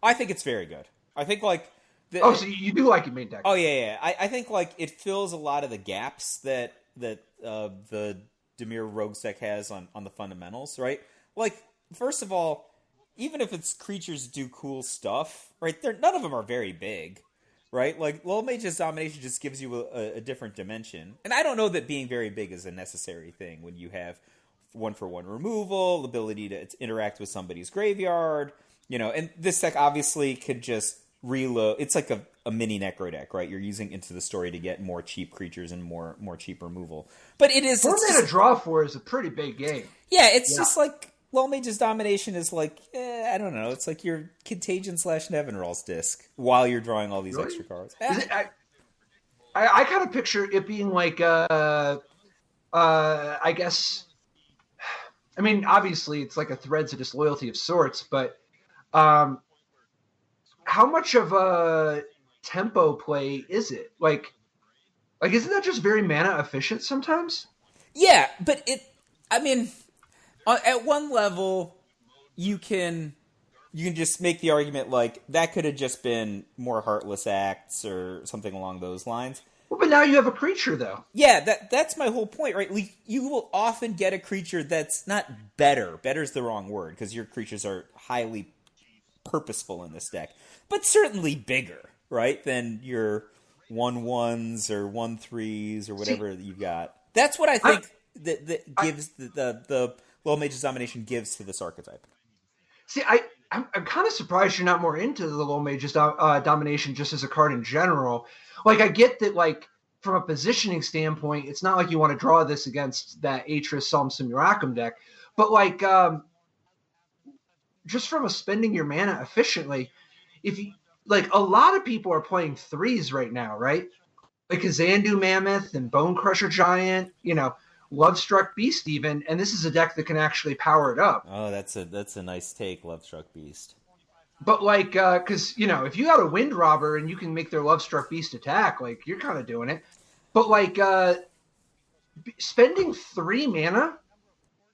[SPEAKER 1] I think it's very good. I think like
[SPEAKER 2] so you do like it main deck?
[SPEAKER 1] Oh yeah. I think like it fills a lot of the gaps that the Dimir Rogues deck has on the fundamentals, right? Like, first of all, even if its creatures do cool stuff, right? None of them are very big. Right? Like, Lull Mage's domination just gives you a different dimension. And I don't know that being very big is a necessary thing when you have 1-for-1 removal, the ability to interact with somebody's graveyard, and this deck obviously could just reload. It's like a mini Necro deck, right? You're using Into the Story to get more cheap creatures and more cheap removal. But it is...
[SPEAKER 2] 4 mana draw 4 is a pretty big game.
[SPEAKER 1] Yeah, it's just like... Lull Mage's domination is like, I don't know. It's like your Contagion / Nevinrall's disc while you're drawing all these extra cards.
[SPEAKER 2] I kind of picture it being like, I guess, I mean, obviously it's like a Threads of Disloyalty of sorts, but how much of a tempo play is it? Like isn't that just very mana efficient sometimes?
[SPEAKER 1] Yeah, but at one level, you can just make the argument like that could have just been more Heartless Acts or something along those lines.
[SPEAKER 2] Well, but now you have a creature, though.
[SPEAKER 1] Yeah, that's my whole point, right? You will often get a creature that's not better. Better's the wrong word, because your creatures are highly purposeful in this deck. But certainly bigger, right, than your 1/1s or 1/3s or whatever you've got. That's what I think that gives the Lull Mage's domination gives to this archetype.
[SPEAKER 2] See, I'm kind of surprised you're not more into the Lull Mage's domination just as a card in general. Like, I get that, like, from a positioning standpoint, it's not like you want to draw this against that Atris Psalm Simulacrum deck. But, like, just from a spending your mana efficiently, if you, like, a lot of people are playing 3s right now, right? Like a Xandu Mammoth and Bone Crusher Giant, Lovestruck Beast even, and this is a deck that can actually power it up.
[SPEAKER 1] Oh, that's a nice take, Lovestruck Beast.
[SPEAKER 2] But like, because if you got a Wind Robber and you can make their Lovestruck Beast attack, like you're kind of doing it. But like, spending 3 mana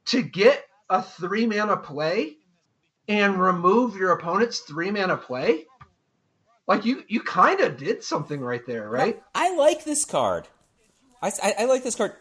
[SPEAKER 2] to get a 3 mana play and remove your opponent's 3 mana play, like you kind of did something right there, right?
[SPEAKER 1] No, I like this card. I like this card.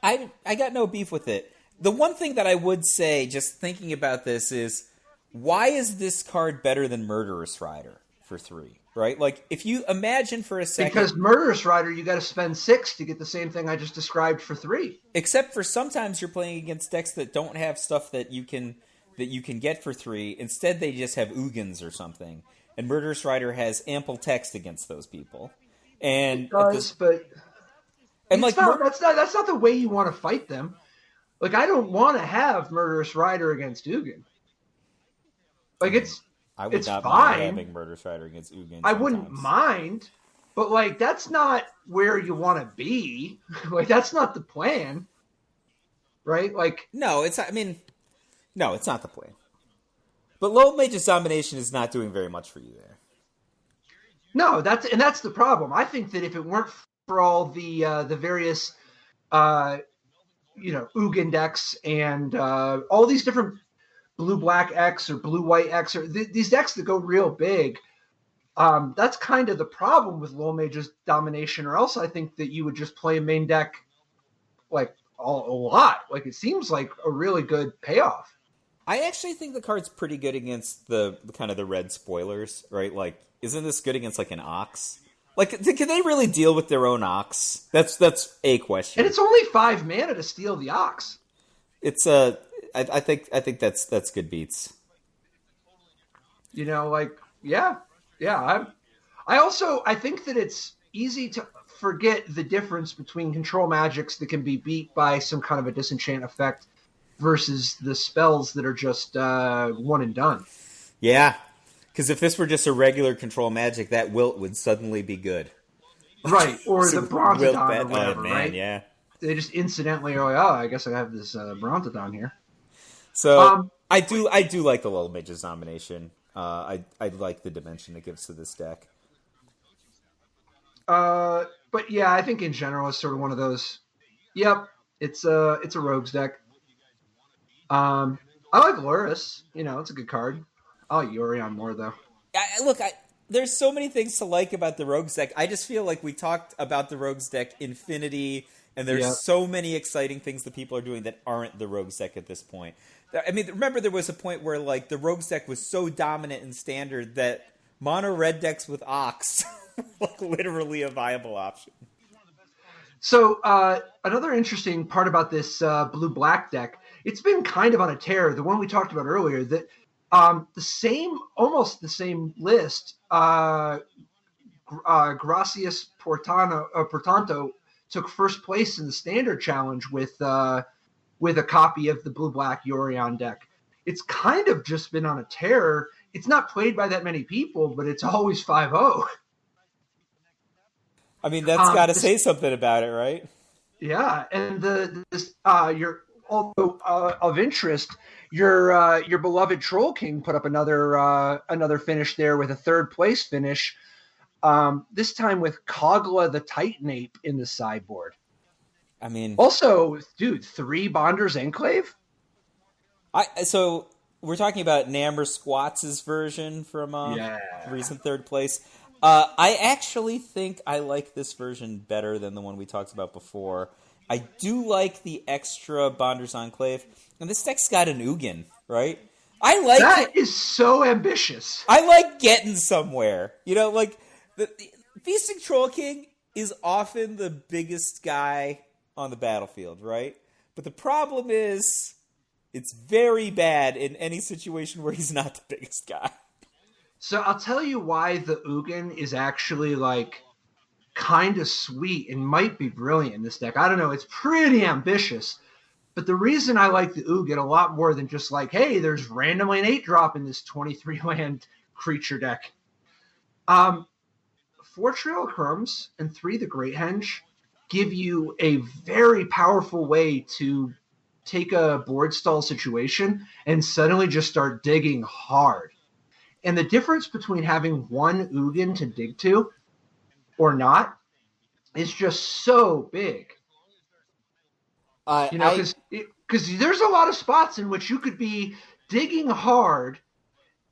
[SPEAKER 1] I got no beef with it. The one thing that I would say, just thinking about this, is why is this card better than Murderous Rider for 3? Right? Like, if you imagine for a second...
[SPEAKER 2] Because Murderous Rider, you got to spend 6 to get the same thing I just described for 3.
[SPEAKER 1] Except for sometimes you're playing against decks that don't have stuff that you can that you can get for 3. Instead, they just have Ugins or something. And Murderous Rider has ample text against those people. And
[SPEAKER 2] It does, but
[SPEAKER 1] and
[SPEAKER 2] it's
[SPEAKER 1] like
[SPEAKER 2] not. That's not the way you want to fight them. Like, I don't want to have Murderous Rider against Ugin. Like,
[SPEAKER 1] I would
[SPEAKER 2] it's
[SPEAKER 1] not
[SPEAKER 2] fine.
[SPEAKER 1] mind having Murderous Rider against Ugin.
[SPEAKER 2] I wouldn't mind, but like, that's not where you want to be. Like, that's not the plan, right? Like,
[SPEAKER 1] no, it's. I mean, no, it's not the plan. But Low Mage's Domination is not doing very much for you there.
[SPEAKER 2] No, that's the problem. I think that if it weren't for all the various Ugin decks and all these different blue-black X or blue-white X or these decks that go real big, that's kind of the problem with Low Mage's Domination, or else I think that you would just play a main deck like a lot. Like, it seems like a really good payoff.
[SPEAKER 1] I actually think the card's pretty good against the kind of the red spoilers, right? Like, isn't this good against like an Ox? Like, can they really deal with their own Ox? That's a question.
[SPEAKER 2] And it's only 5 mana to steal the Ox.
[SPEAKER 1] It's I think that's good beats.
[SPEAKER 2] Like, yeah. I think that it's easy to forget the difference between control magics that can be beat by some kind of a disenchant effect versus the spells that are just one and done.
[SPEAKER 1] Yeah, because if this were just a regular control magic, that Wilt would suddenly be good.
[SPEAKER 2] Right, or
[SPEAKER 1] So
[SPEAKER 2] the Brontodon or
[SPEAKER 1] Wilt,
[SPEAKER 2] whatever,
[SPEAKER 1] man,
[SPEAKER 2] right?
[SPEAKER 1] Yeah.
[SPEAKER 2] They just incidentally are like, oh, I guess I have this Brontodon here.
[SPEAKER 1] So I do like the Little Mage's Domination. I like the dimension it gives to this deck.
[SPEAKER 2] But yeah, I think in general it's sort of one of those. Yep, it's a rogues deck. I like Lurrus. It's a good card. I like Yorion more though.
[SPEAKER 1] There's so many things to like about the Rogues deck. I just feel like we talked about the Rogues deck infinity, and there's so many exciting things that people are doing that aren't the Rogues deck at this point. I mean, remember there was a point where like the Rogues deck was so dominant in Standard that mono red decks with Ox like literally a viable option.
[SPEAKER 2] So another interesting part about this blue-black deck, it's been kind of on a tear. The one we talked about earlier, that almost the same list, Gracias Portanto took first place in the Standard Challenge with a copy of the blue-black Yorion deck. It's kind of just been on a tear. It's not played by that many people, but it's always 5-0.
[SPEAKER 1] I mean, that's got to say something about it, right?
[SPEAKER 2] Yeah, and of interest, your beloved Troll King put up another finish there with a third place finish. This time with Kogla the Titanape in the sideboard.
[SPEAKER 1] I mean,
[SPEAKER 2] also, dude, 3 Bonders Enclave.
[SPEAKER 1] So we're talking about Namber Squats' version from recent third place. I actually think I like this version better than the one we talked about before. I do like the extra Bonders Enclave, and this deck's got an Ugin, right? I like
[SPEAKER 2] that. Is so ambitious.
[SPEAKER 1] I like getting somewhere. Like the Feasting Troll King is often the biggest guy on the battlefield, right? But the problem is, it's very bad in any situation where he's not the biggest guy.
[SPEAKER 2] So I'll tell you why the Ugin is actually like kind of sweet and might be brilliant in this deck. I don't know. It's pretty ambitious. But the reason I like the Ugin a lot more than just like, hey, there's randomly an 8-drop in this 23-land creature deck. 4 Trail of Crumbs and 3 the Great Henge give you a very powerful way to take a board stall situation and suddenly just start digging hard. And the difference between having one Ugin to dig to or not is just so big. Because there's a lot of spots in which you could be digging hard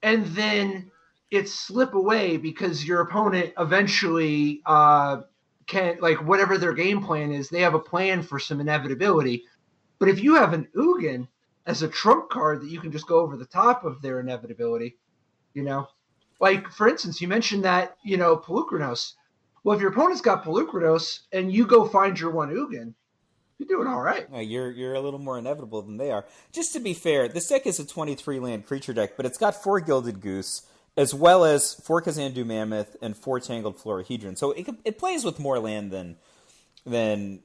[SPEAKER 2] and then it slip away because your opponent eventually can, like, whatever their game plan is, they have a plan for some inevitability. But if you have an Ugin as a trump card that you can just go over the top of their inevitability, like, for instance, you mentioned that, Pelukrinos. Well, if your opponent's got Pelukrinos and you go find your one Ugin, You're doing all right.
[SPEAKER 1] You're a little more inevitable than they are. Just to be fair, this deck is a 23 land creature deck, but it's got 4 Gilded Goose, as well as 4 Kazandu Mammoth and 4 Tangled Florahedron. So it plays with more land than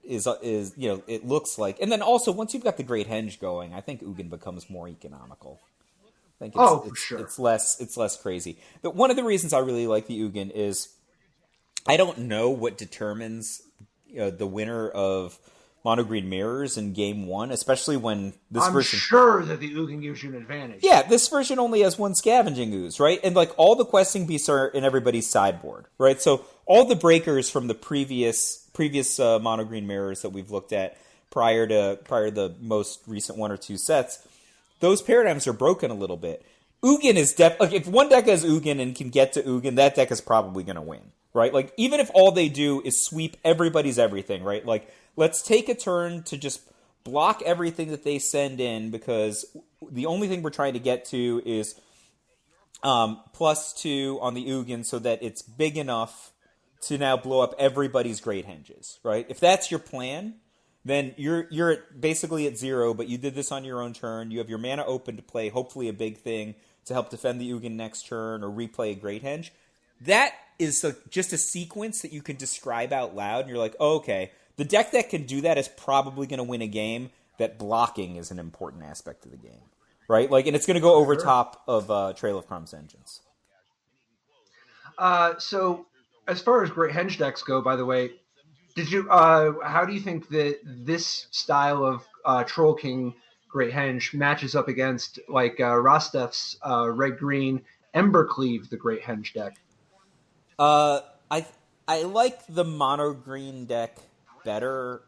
[SPEAKER 1] is it looks like. And then also, once you've got the Great Henge going, I think Ugin becomes more economical. I think
[SPEAKER 2] For sure.
[SPEAKER 1] It's less crazy. But one of the reasons I really like the Ugin is I don't know what determines the winner of Mono Green Mirrors in Game 1, especially when this version...
[SPEAKER 2] I'm sure that the Ugin gives you an advantage.
[SPEAKER 1] Yeah, this version only has 1 Scavenging Ooze, right? And like all the questing beasts are in everybody's sideboard, right? So all the breakers from the previous Mono Green Mirrors that we've looked at prior to the most recent 1 or 2 sets, those paradigms are broken a little bit. Ugin is like if one deck has Ugin and can get to Ugin, that deck is probably going to win, right? Like even if all they do is sweep everybody's everything, right? Like let's take a turn to just block everything that they send in, because the only thing we're trying to get to is +2 on the Ugin so that it's big enough to now blow up everybody's Great Henges, right? If that's your plan, then you're basically at 0, but you did this on your own turn. You have your mana open to play, hopefully a big thing to help defend the Ugin next turn or replay a Great Henge. That is just a sequence that you can describe out loud, and you're like, oh, okay, the deck that can do that is probably going to win a game. That blocking is an important aspect of the game, right? Like, and it's going to go over top of Trail of Crumb's engines.
[SPEAKER 2] So, as far as Great Henge decks go, by the way, how do you think that this style of Troll King Great Henge matches up against like Rostev's Red Green Embercleave the Great Henge deck?
[SPEAKER 1] I like the mono green deck better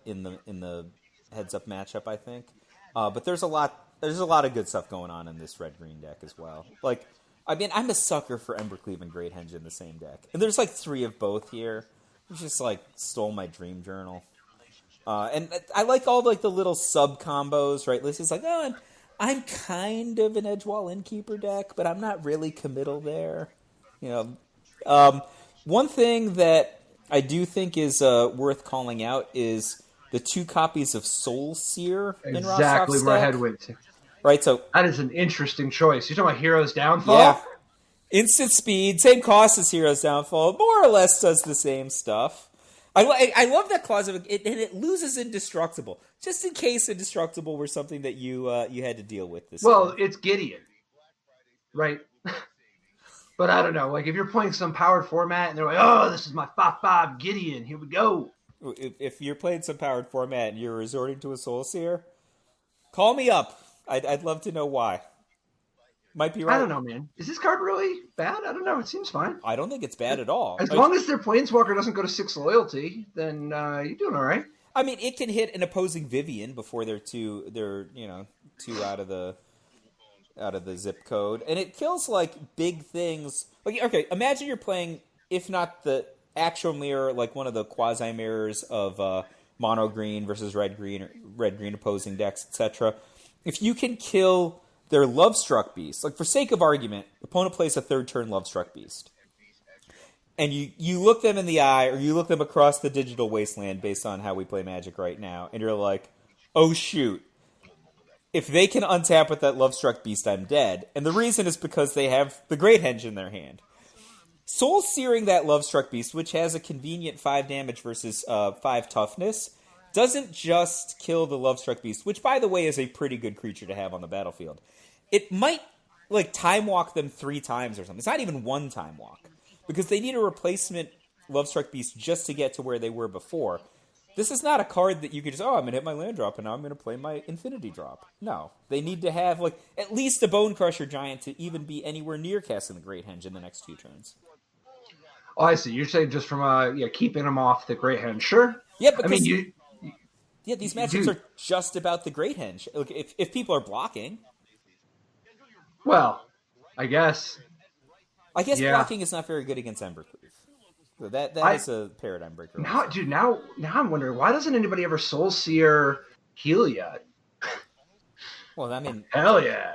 [SPEAKER 1] in the heads up matchup, I think. But there's a lot of good stuff going on in this red green deck as well. Like, I mean, I'm a sucker for Embercleave and Great Henge in the same deck, and there's like 3 of both here. It just like stole my dream journal. And I like all like the little sub combos, right? This is like, oh, I'm kind of an Edgewall Innkeeper deck, but I'm not really committal there. One thing that I do think is worth calling out is the 2 copies of Soul Seer in Rostov's
[SPEAKER 2] Exactly where I
[SPEAKER 1] deck.
[SPEAKER 2] had went to.
[SPEAKER 1] Right, so
[SPEAKER 2] that is an interesting choice. You're talking about Hero's Downfall?
[SPEAKER 1] Yeah. Instant speed, same cost as Hero's Downfall, more or less does the same stuff. I love that clause of it, and it loses Indestructible, just in case Indestructible were something that you had to deal with this.
[SPEAKER 2] Well,
[SPEAKER 1] time.
[SPEAKER 2] It's Gideon, right? But I don't know. Like if you're playing some powered format, and they're like, "Oh, this is my 5/5 Gideon. Here we go."
[SPEAKER 1] If you're playing some powered format and you're resorting to a Soul Seer, call me up. I'd love to know why. Might be right.
[SPEAKER 2] I don't know, man. Is this card really bad? I don't know. It seems fine.
[SPEAKER 1] I don't think it's bad at all.
[SPEAKER 2] As long as their Planeswalker doesn't go to 6 loyalty, then you're doing all right.
[SPEAKER 1] I mean, it can hit an opposing Vivian before they're two out of the zip code, and it kills like big things. Like, okay, imagine you're playing, if not the actual mirror, like one of the quasi mirrors of mono green versus red green opposing decks, etc. If you can kill their Lovestruck Beast, like for sake of argument, opponent plays a 3rd turn Lovestruck Beast, and you look them in the eye, or you look them across the digital wasteland based on how we play Magic right now, and you're like, oh shoot, if they can untap with that Lovestruck Beast, I'm dead. And the reason is because they have the Great Henge in their hand. Soul Searing that Lovestruck Beast, which has a convenient 5 damage versus 5 toughness, doesn't just kill the Lovestruck Beast, which, by the way, is a pretty good creature to have on the battlefield. It might, like, time walk them 3 times or something. It's not even 1 time walk, because they need a replacement Lovestruck Beast just to get to where they were before. This is not a card that you could just, I'm going to hit my land drop, and now I'm going to play my Infinity drop. No. They need to have, like, at least a Bone Crusher Giant to even be anywhere near casting the Great Henge in the next 2 turns.
[SPEAKER 2] Oh, I see. You're saying just from keeping them off the Great Henge. Sure.
[SPEAKER 1] Yeah, because...
[SPEAKER 2] I mean,
[SPEAKER 1] these matchups are just about the Great Henge. Look, if people are blocking...
[SPEAKER 2] Well, I guess
[SPEAKER 1] blocking is not very good against Embercleave. So that is a paradigm breaker.
[SPEAKER 2] Now I'm wondering, why doesn't anybody ever Soul Seer Heliod?
[SPEAKER 1] Well, I mean...
[SPEAKER 2] Hell yeah.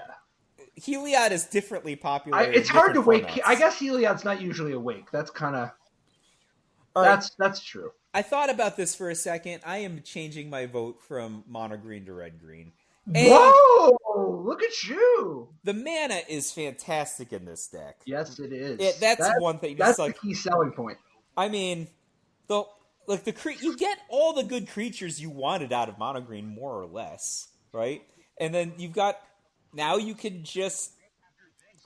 [SPEAKER 1] Heliod is differently popular.
[SPEAKER 2] It's hard to wake.
[SPEAKER 1] Formats.
[SPEAKER 2] I guess Heliod's not usually awake. That's kind of...
[SPEAKER 1] Right.
[SPEAKER 2] That's true.
[SPEAKER 1] I thought about this for a second. I am changing my vote from mono green to red green.
[SPEAKER 2] Whoa! Look at you.
[SPEAKER 1] The mana is fantastic in this deck.
[SPEAKER 2] Yes, it is.
[SPEAKER 1] That's one thing.
[SPEAKER 2] That's
[SPEAKER 1] Just
[SPEAKER 2] the
[SPEAKER 1] like,
[SPEAKER 2] key selling point.
[SPEAKER 1] I mean, the you get all the good creatures you wanted out of mono green, more or less, right? And then now you can just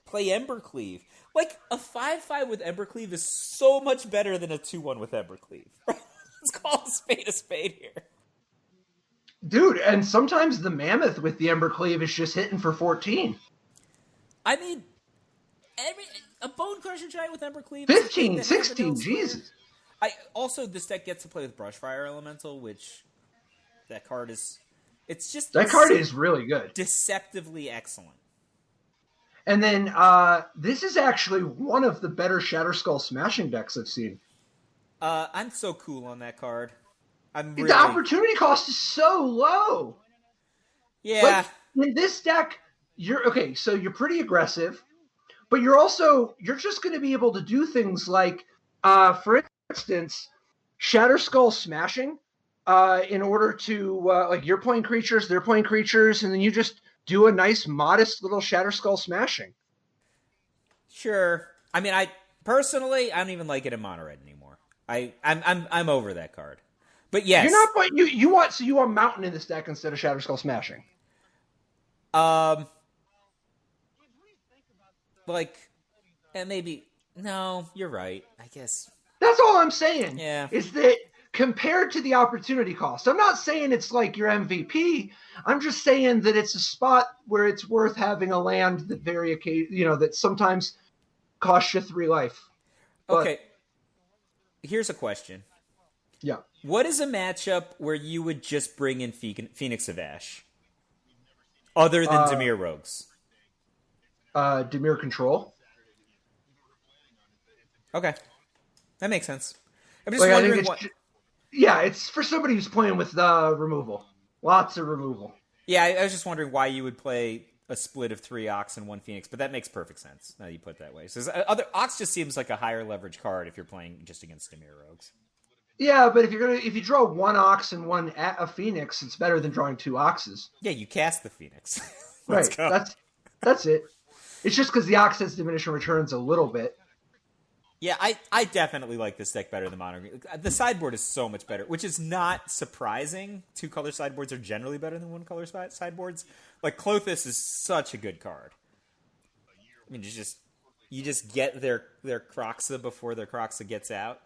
[SPEAKER 1] play Embercleave. Like, a 5/5 with Embercleave is so much better than a 2/1 with Embercleave. Let's call a spade here.
[SPEAKER 2] Dude, and sometimes the Mammoth with the Embercleave is just hitting for 14.
[SPEAKER 1] I mean, a Bone Crusher Giant with Embercleave...
[SPEAKER 2] 15, 16, Jesus.
[SPEAKER 1] This deck gets to play with Brushfire Elemental, which that card is... It's just...
[SPEAKER 2] That card is really good.
[SPEAKER 1] Deceptively excellent.
[SPEAKER 2] And then, this is actually one of the better Shatterskull Smashing decks I've seen.
[SPEAKER 1] I'm so cool on that card.
[SPEAKER 2] The opportunity cost is so low.
[SPEAKER 1] Yeah.
[SPEAKER 2] Like, in this deck, you're pretty aggressive, but you're just going to be able to do things like, for instance, Shatterskull Smashing, in order to, you're playing creatures, they're playing creatures, and then you just do a nice, modest little Shatterskull Smashing.
[SPEAKER 1] Sure. I mean, I don't even like it in mono red anymore. I'm over that card. But yes,
[SPEAKER 2] you're not. You want Mountain in this deck instead of Shatterskull Smashing.
[SPEAKER 1] And maybe no. You're right. I guess
[SPEAKER 2] that's all I'm saying.
[SPEAKER 1] Yeah, is
[SPEAKER 2] that compared to the opportunity cost? I'm not saying it's like your MVP. I'm just saying that it's a spot where it's worth having a land that that sometimes costs you 3 life.
[SPEAKER 1] Okay. Here's a question.
[SPEAKER 2] Yeah.
[SPEAKER 1] What is a matchup where you would just bring in Phoenix of Ash? Other than Dimir Rogues.
[SPEAKER 2] Dimir Control.
[SPEAKER 1] Okay. That makes sense. I'm just wondering what...
[SPEAKER 2] Yeah, it's for somebody who's playing with removal. Lots of removal.
[SPEAKER 1] Yeah, I was just wondering why you would play a split of 3 Ox and 1 Phoenix, but that makes perfect sense now that you put it that way. So Ox just seems like a higher leverage card if you're playing just against Dimir Rogues.
[SPEAKER 2] Yeah, but if you draw 1 Ox and 1 a Phoenix, it's better than drawing 2 Oxes.
[SPEAKER 1] Yeah, you cast the Phoenix.
[SPEAKER 2] Right.
[SPEAKER 1] Go.
[SPEAKER 2] That's it. It's just because the Ox has diminishing returns a little bit.
[SPEAKER 1] Yeah, I definitely like this deck better than mono green. The sideboard is so much better, which is not surprising. 2-color sideboards are generally better than 1-color sideboards. Like, Klothys is such a good card. I mean, you just get their Kroxa before their Kroxa gets out.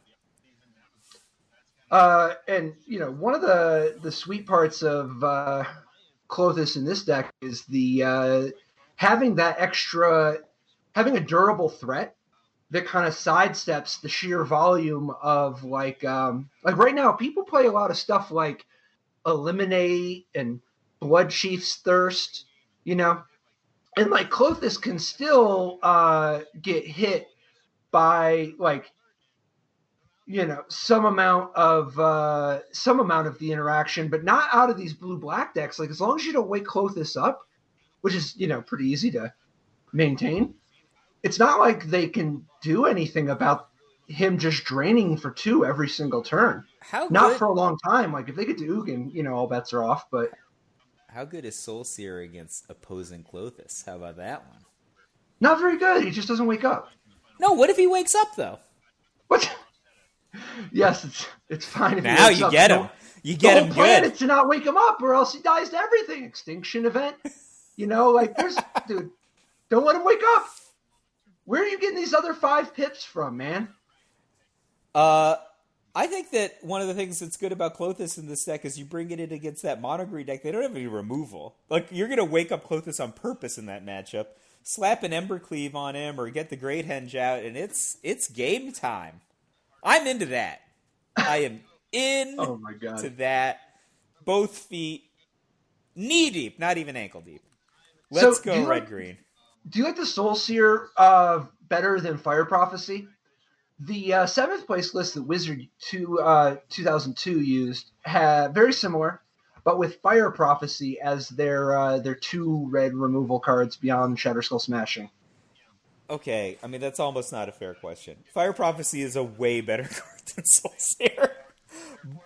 [SPEAKER 2] And one of the sweet parts of Klothys in this deck is the having a durable threat that kind of sidesteps the sheer volume of like right now people play a lot of stuff like Eliminate and Blood Chief's Thirst, and like Klothys can still get hit by some amount of the interaction, but not out of these blue-black decks. Like, as long as you don't wake Klothys up, which is, pretty easy to maintain, it's not like they can do anything about him just draining for 2 every single turn. Not for a long time. Like, if they get to Ugin, all bets are off, but...
[SPEAKER 1] How good is Soulseer against opposing Klothys? How about that one?
[SPEAKER 2] Not very good. He just doesn't wake up.
[SPEAKER 1] No, what if he wakes up, though?
[SPEAKER 2] What? Yes, it's fine if
[SPEAKER 1] now
[SPEAKER 2] he wakes
[SPEAKER 1] you
[SPEAKER 2] up.
[SPEAKER 1] get him. You get him good. The whole plan
[SPEAKER 2] is to not wake him up, or else he dies to everything. Extinction event. Dude, don't let him wake up. Where are you getting these other 5 pips from, man?
[SPEAKER 1] I think that one of the things that's good about Klothys in this deck is you bring it in against that mono green deck. They don't have any removal. Like, you're going to wake up Klothys on purpose in that matchup, slap an Embercleave on him, or get the Great Henge out, and it's game time. I'm into that. I am in
[SPEAKER 2] oh my God.
[SPEAKER 1] to that. Both feet, knee deep, not even ankle deep. Let's go red-green.
[SPEAKER 2] Do you like the Soulseer better than Fire Prophecy? The 7th place list that Wizard 2002 used had very similar, but with Fire Prophecy as their 2 red removal cards beyond Shatterskull Smashing.
[SPEAKER 1] Okay, I mean, that's almost not a fair question. Fire Prophecy is a way better card than Soulseer.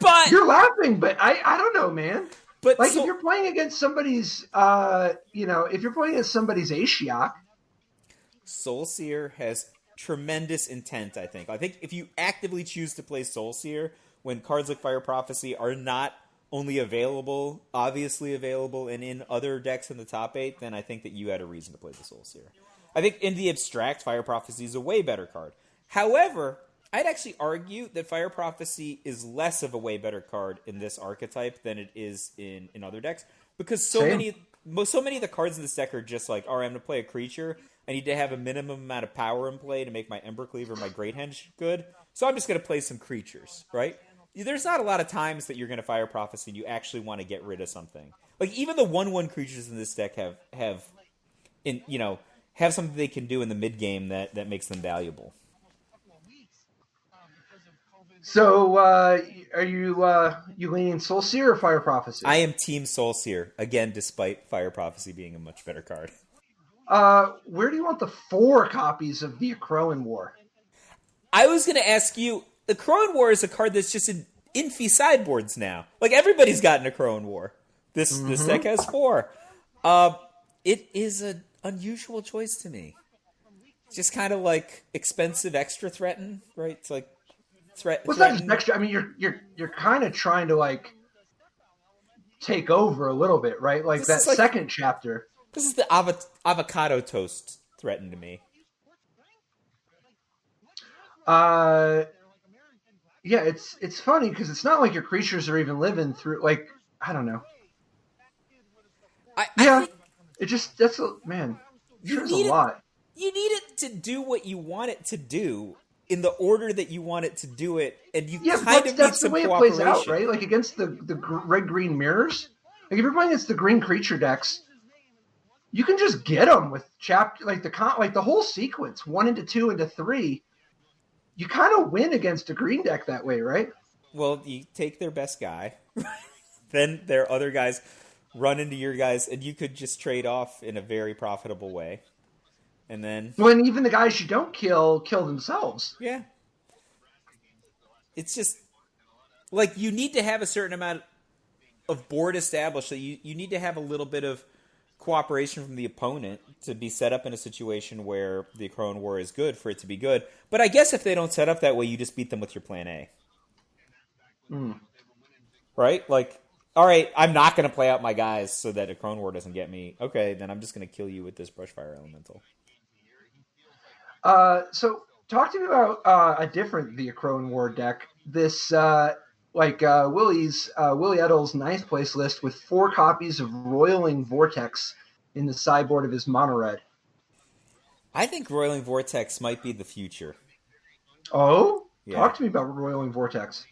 [SPEAKER 1] But
[SPEAKER 2] You're laughing, but I don't know, man.
[SPEAKER 1] but
[SPEAKER 2] Like if
[SPEAKER 1] so
[SPEAKER 2] you're playing against somebody's, if you're playing against somebody's Ashiok,
[SPEAKER 1] Soulseer has tremendous intent, I think. I think if you actively choose to play Soulseer when cards like Fire Prophecy are not only available, obviously available, and in other decks in the top 8, then I think that you had a reason to play the Soulseer. I think in the abstract, Fire Prophecy is a way better card. However, I'd actually argue that Fire Prophecy is less of a way better card in this archetype than it is in other decks, because so
[SPEAKER 2] Same.
[SPEAKER 1] many of the cards in this deck are just like, all right, I'm going to play a creature. I need to have a minimum amount of power in play to make my Ember Cleaver or my Great Henge good. So I'm just going to play some creatures, right? There's not a lot of times that you're going to Fire Prophecy and you actually want to get rid of something. Like even the 1/1 creatures in this deck have something they can do in the mid game that makes them valuable.
[SPEAKER 2] So, are you leaning Soulseer or Fire Prophecy?
[SPEAKER 1] I am Team Soulseer, again, despite Fire Prophecy being a much better card.
[SPEAKER 2] Where do you want the 4 copies of the Akroan War?
[SPEAKER 1] I was going to ask you, the Crone War is a card that's just in Infi sideboards now. Like, everybody's gotten a Crone War. This deck has 4. It is an unusual choice to me. It's just kind of like expensive extra threaten, right? It's like
[SPEAKER 2] Well, it's not just extra. I mean, you're kind of trying to like take over a little bit, right? Like that second chapter.
[SPEAKER 1] This is the avocado toast threaten to me.
[SPEAKER 2] Yeah, it's funny because it's not like your creatures are even living through. Like I don't know. Man. There's a lot.
[SPEAKER 1] You need it to do what you want it to do in the order that you want it to do it, and you kind of need some cooperation. That's the way it plays out,
[SPEAKER 2] right? Like against the red-green mirrors. Like if you're playing against the green creature decks, you can just get them with the whole sequence 1 into 2 into 3. You kind of win against a green deck that way, right?
[SPEAKER 1] Well, you take their best guy, then their other guys run into your guys, and you could just trade off in a very profitable way. And then,
[SPEAKER 2] when even the guys you don't kill themselves.
[SPEAKER 1] Yeah. It's just like you need to have a certain amount of board established. So you need to have a little bit of cooperation from the opponent to be set up in a situation where the Crone War is good for it to be good. But I guess if they don't set up that way, you just beat them with your plan A. Right? Like, all right, I'm not going to play out my guys so that a Crone War doesn't get me. Okay, then I'm just going to kill you with this Brushfire Elemental.
[SPEAKER 2] So talk to me about a different the Crone War deck. This Willie Edel's ninth place list with 4 copies of Roiling Vortex in the sideboard of his mono red.
[SPEAKER 1] I think Roiling Vortex might be the future.
[SPEAKER 2] Oh? Yeah. Talk to me about Roiling Vortex.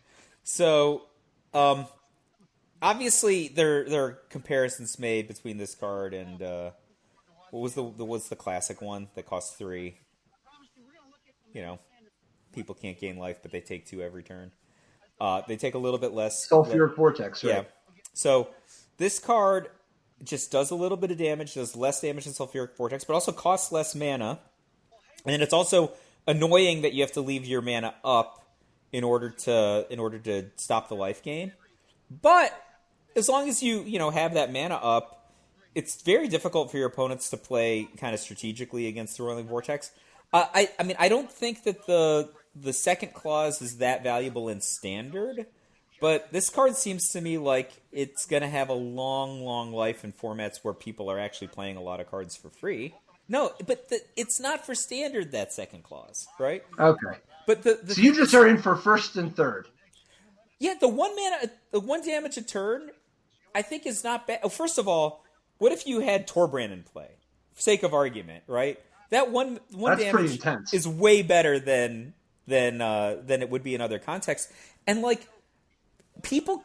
[SPEAKER 1] So, obviously there are comparisons made between this card and what's the classic one that costs 3? People can't gain life, but they take 2 every turn. They take a little bit less.
[SPEAKER 2] Sulfuric Vortex, right?
[SPEAKER 1] Yeah. So this card just does a little bit of damage, does less damage than Sulfuric Vortex, but also costs less mana. And it's also annoying that you have to leave your mana up in order to stop the life gain. But as long as you have that mana up, it's very difficult for your opponents to play kind of strategically against the Roiling Vortex. I mean, I don't think that the second clause is that valuable in Standard, but this card seems to me like it's going to have a long, long life in formats where people are actually playing a lot of cards for free. No, but it's not for Standard, that second clause, right?
[SPEAKER 2] Okay.
[SPEAKER 1] But
[SPEAKER 2] so you just are in for first and third.
[SPEAKER 1] Yeah, the 1 damage a turn, I think is not bad. Oh, first of all, what if you had Torbrand in play? For sake of argument, right? That one damage is way better than it would be in other contexts. And like people,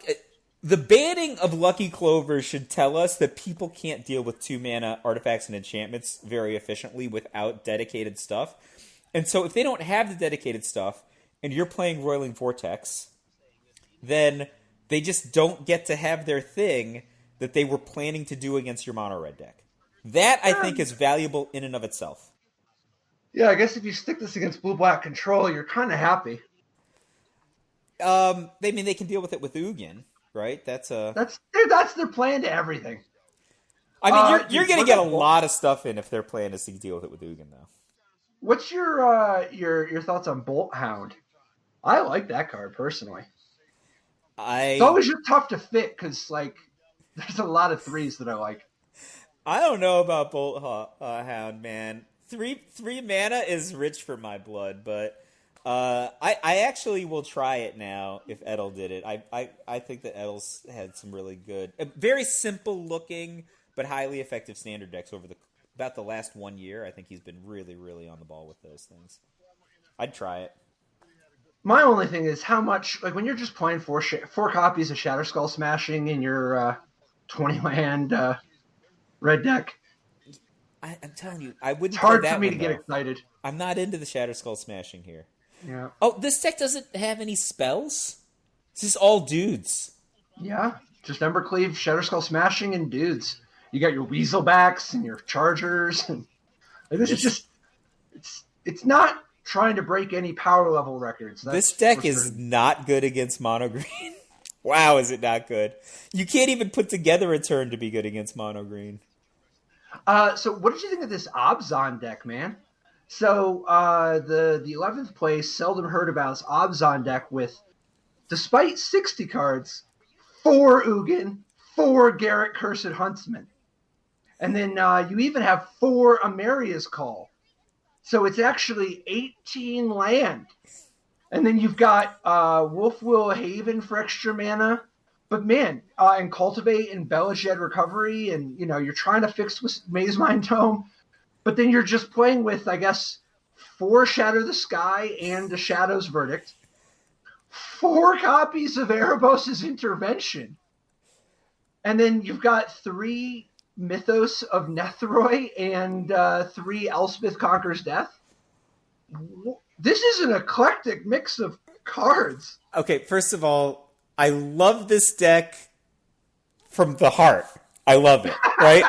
[SPEAKER 1] the banning of Lucky Clover should tell us that people can't deal with 2 mana artifacts and enchantments very efficiently without dedicated stuff. And so if they don't have the dedicated stuff and you're playing Roiling Vortex, then they just don't get to have their thing that they were planning to do against your mono red deck. That, I think, is valuable in and of itself.
[SPEAKER 2] Yeah, I guess if you stick this against blue-black control, you're kind of happy.
[SPEAKER 1] They can deal with it with Ugin, right? That's a.
[SPEAKER 2] That's their plan to everything.
[SPEAKER 1] I mean, you're
[SPEAKER 2] Dude,
[SPEAKER 1] going to
[SPEAKER 2] what
[SPEAKER 1] get a
[SPEAKER 2] about
[SPEAKER 1] lot of stuff in if their plan is to deal with it with Ugin, though.
[SPEAKER 2] what's your thoughts on Bolt Hound? I like that card personally. It's
[SPEAKER 1] I
[SPEAKER 2] always just tough to fit because like there's a lot of threes that I like.
[SPEAKER 1] I don't know about Hound, man. Three mana is rich for my blood, but I actually will try it now if Edel did it. I think that Edel's had some really good, very simple looking but highly effective standard decks over about the last 1 year. I think he's been really, really on the ball with those things. I'd try it.
[SPEAKER 2] My only thing is how much like when you're just playing four copies of Shatter Skull Smashing in your 20 land red deck.
[SPEAKER 1] I'm telling you, I wouldn't
[SPEAKER 2] It's
[SPEAKER 1] play
[SPEAKER 2] hard
[SPEAKER 1] that
[SPEAKER 2] for me
[SPEAKER 1] one,
[SPEAKER 2] to get
[SPEAKER 1] though.
[SPEAKER 2] excited.
[SPEAKER 1] I'm not into the Shatter Skull Smashing here.
[SPEAKER 2] Yeah.
[SPEAKER 1] Oh, this deck doesn't have any spells? This is all dudes.
[SPEAKER 2] Yeah. Just Embercleave, Shatter Skull Smashing, and dudes. You got your Weaselbacks and your Chargers. And this is just it's not trying to break any power level records.
[SPEAKER 1] This deck is not good against mono green. Wow, is it not good? You can't even put together a turn to be good against mono green.
[SPEAKER 2] So what did you think of this Obzon deck, man? So the 11th place, seldom heard about, Obzon deck with, despite 60 cards, 4 Ugin, 4 Garrett Cursed Huntsman. And then you even have 4 Ameria's Call. So it's actually 18 land. And then you've got Wolfwill Haven for extra mana. But man, and Cultivate and Belished Recovery, and you're trying to fix with Maze Mind Tome, but then you're just playing with, I guess, 4 Shatter the Sky and the Shadow's Verdict, 4 copies of Erebos' Intervention, and then you've got 3 Mythos of Nethroi and 3 Elspeth Conquers Death. This is an eclectic mix of cards.
[SPEAKER 1] Okay, first of all, I love this deck from the heart. I love it, right?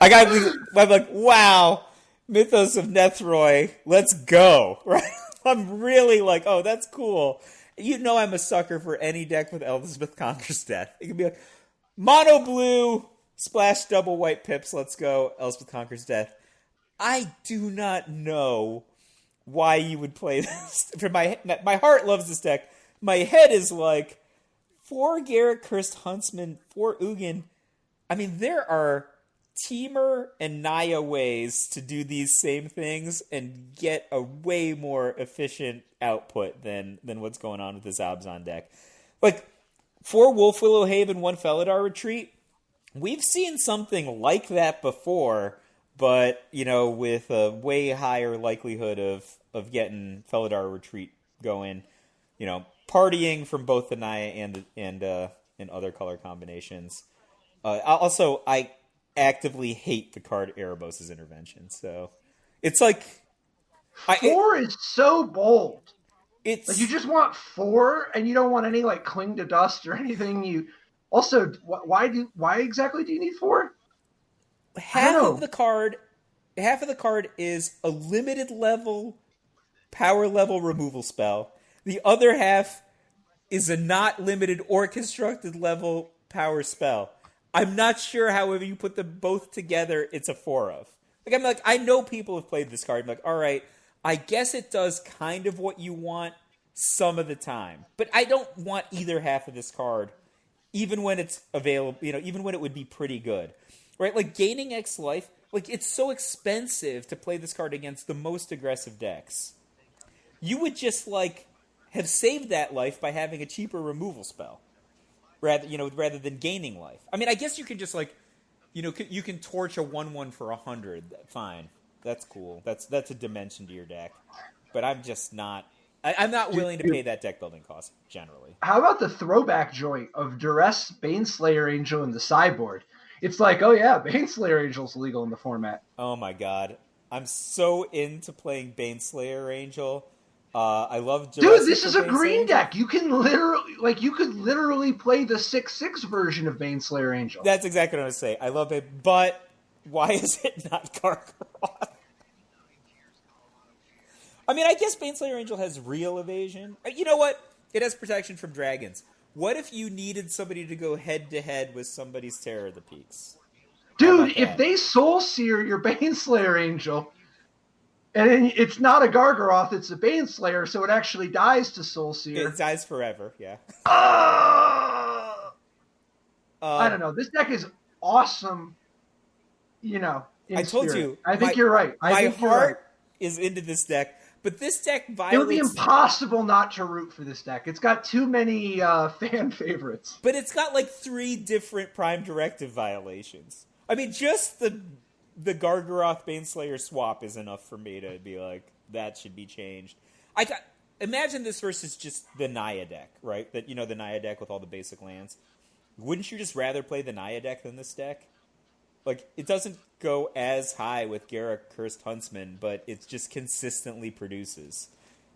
[SPEAKER 1] I'm like, wow, Mythos of Nethroi, let's go, right? I'm really like, oh, that's cool. I'm a sucker for any deck with Elspeth Conquers Death. It could be like, mono blue, splash double white pips, let's go, Elspeth Conquers Death. I do not know why you would play this. My heart loves this deck. My head is like, 4 Garrett Cursed Huntsman, 4 Ugin. I mean, there are Teamer and Naya ways to do these same things and get a way more efficient output than what's going on with this Obzon deck. Like, 4 Wolfwillow Haven, 1 Felidar Retreat. We've seen something like that before, but, with a way higher likelihood of getting Felidar Retreat going, partying from both the Naya and other color combinations. Also, I actively hate the card Erebos' Intervention, so it's like
[SPEAKER 2] 4 is so bold.
[SPEAKER 1] It's
[SPEAKER 2] like you just want 4, and you don't want any like Cling to Dust or anything. You also why exactly do you need 4?
[SPEAKER 1] Half of the card is a limited level power level removal spell. The other half is a not limited or constructed level power spell. I'm not sure, however, you put them both together, it's a 4 of. I know people have played this card. I'm like, all right, I guess it does kind of what you want some of the time. But I don't want either half of this card, even when it's available, even when it would be pretty good. Right? Like, gaining X life, it's so expensive to play this card against the most aggressive decks. You would just, have saved that life by having a cheaper removal spell, rather than gaining life. I mean, I guess you could just you can torch a 1/1 for 100. Fine, that's cool. That's a dimension to your deck. But I'm just not. I'm not willing to pay that deck building cost generally.
[SPEAKER 2] How about the throwback joint of Duress Baneslayer Angel in the sideboard? It's like, oh yeah, Baneslayer Angel's legal in the format.
[SPEAKER 1] Oh my god, I'm so into playing Baneslayer Angel. I love Jurassic.
[SPEAKER 2] Dude, this is a green deck. You can literally play the 6/6 version of Baneslayer Angel.
[SPEAKER 1] That's exactly what I was saying. I love it, but why is it not Karkaroth? I mean, I guess Baneslayer Angel has real evasion. You know what? It has protection from dragons. What if you needed somebody to go head to head with somebody's Terror of the Peaks? How
[SPEAKER 2] Dude,
[SPEAKER 1] about
[SPEAKER 2] if
[SPEAKER 1] that?
[SPEAKER 2] they Soul Sear your Baneslayer Angel, and it's not a Gargaroth, it's a Baneslayer, so it actually dies to Soul
[SPEAKER 1] It
[SPEAKER 2] Sear.
[SPEAKER 1] dies forever. Yeah.
[SPEAKER 2] Uh, I
[SPEAKER 1] Um,
[SPEAKER 2] don't know. This deck is awesome,
[SPEAKER 1] I
[SPEAKER 2] in
[SPEAKER 1] told
[SPEAKER 2] spirit.
[SPEAKER 1] you
[SPEAKER 2] I think
[SPEAKER 1] my
[SPEAKER 2] you're right. I
[SPEAKER 1] my
[SPEAKER 2] think you're right.
[SPEAKER 1] heart is into this deck, but this deck
[SPEAKER 2] It would be
[SPEAKER 1] violates.
[SPEAKER 2] impossible not to root for this deck. It's got too many fan favorites.
[SPEAKER 1] But it's got like 3 different Prime Directive violations. I mean, just the Gargaroth Baneslayer swap is enough for me to be like, that should be changed. I got imagine this versus just the Naya deck, right? That the Naya deck with all the basic lands. Wouldn't you just rather play the Naya deck than this deck? Like, it doesn't go as high with Garruk Cursed Huntsman, but it just consistently produces.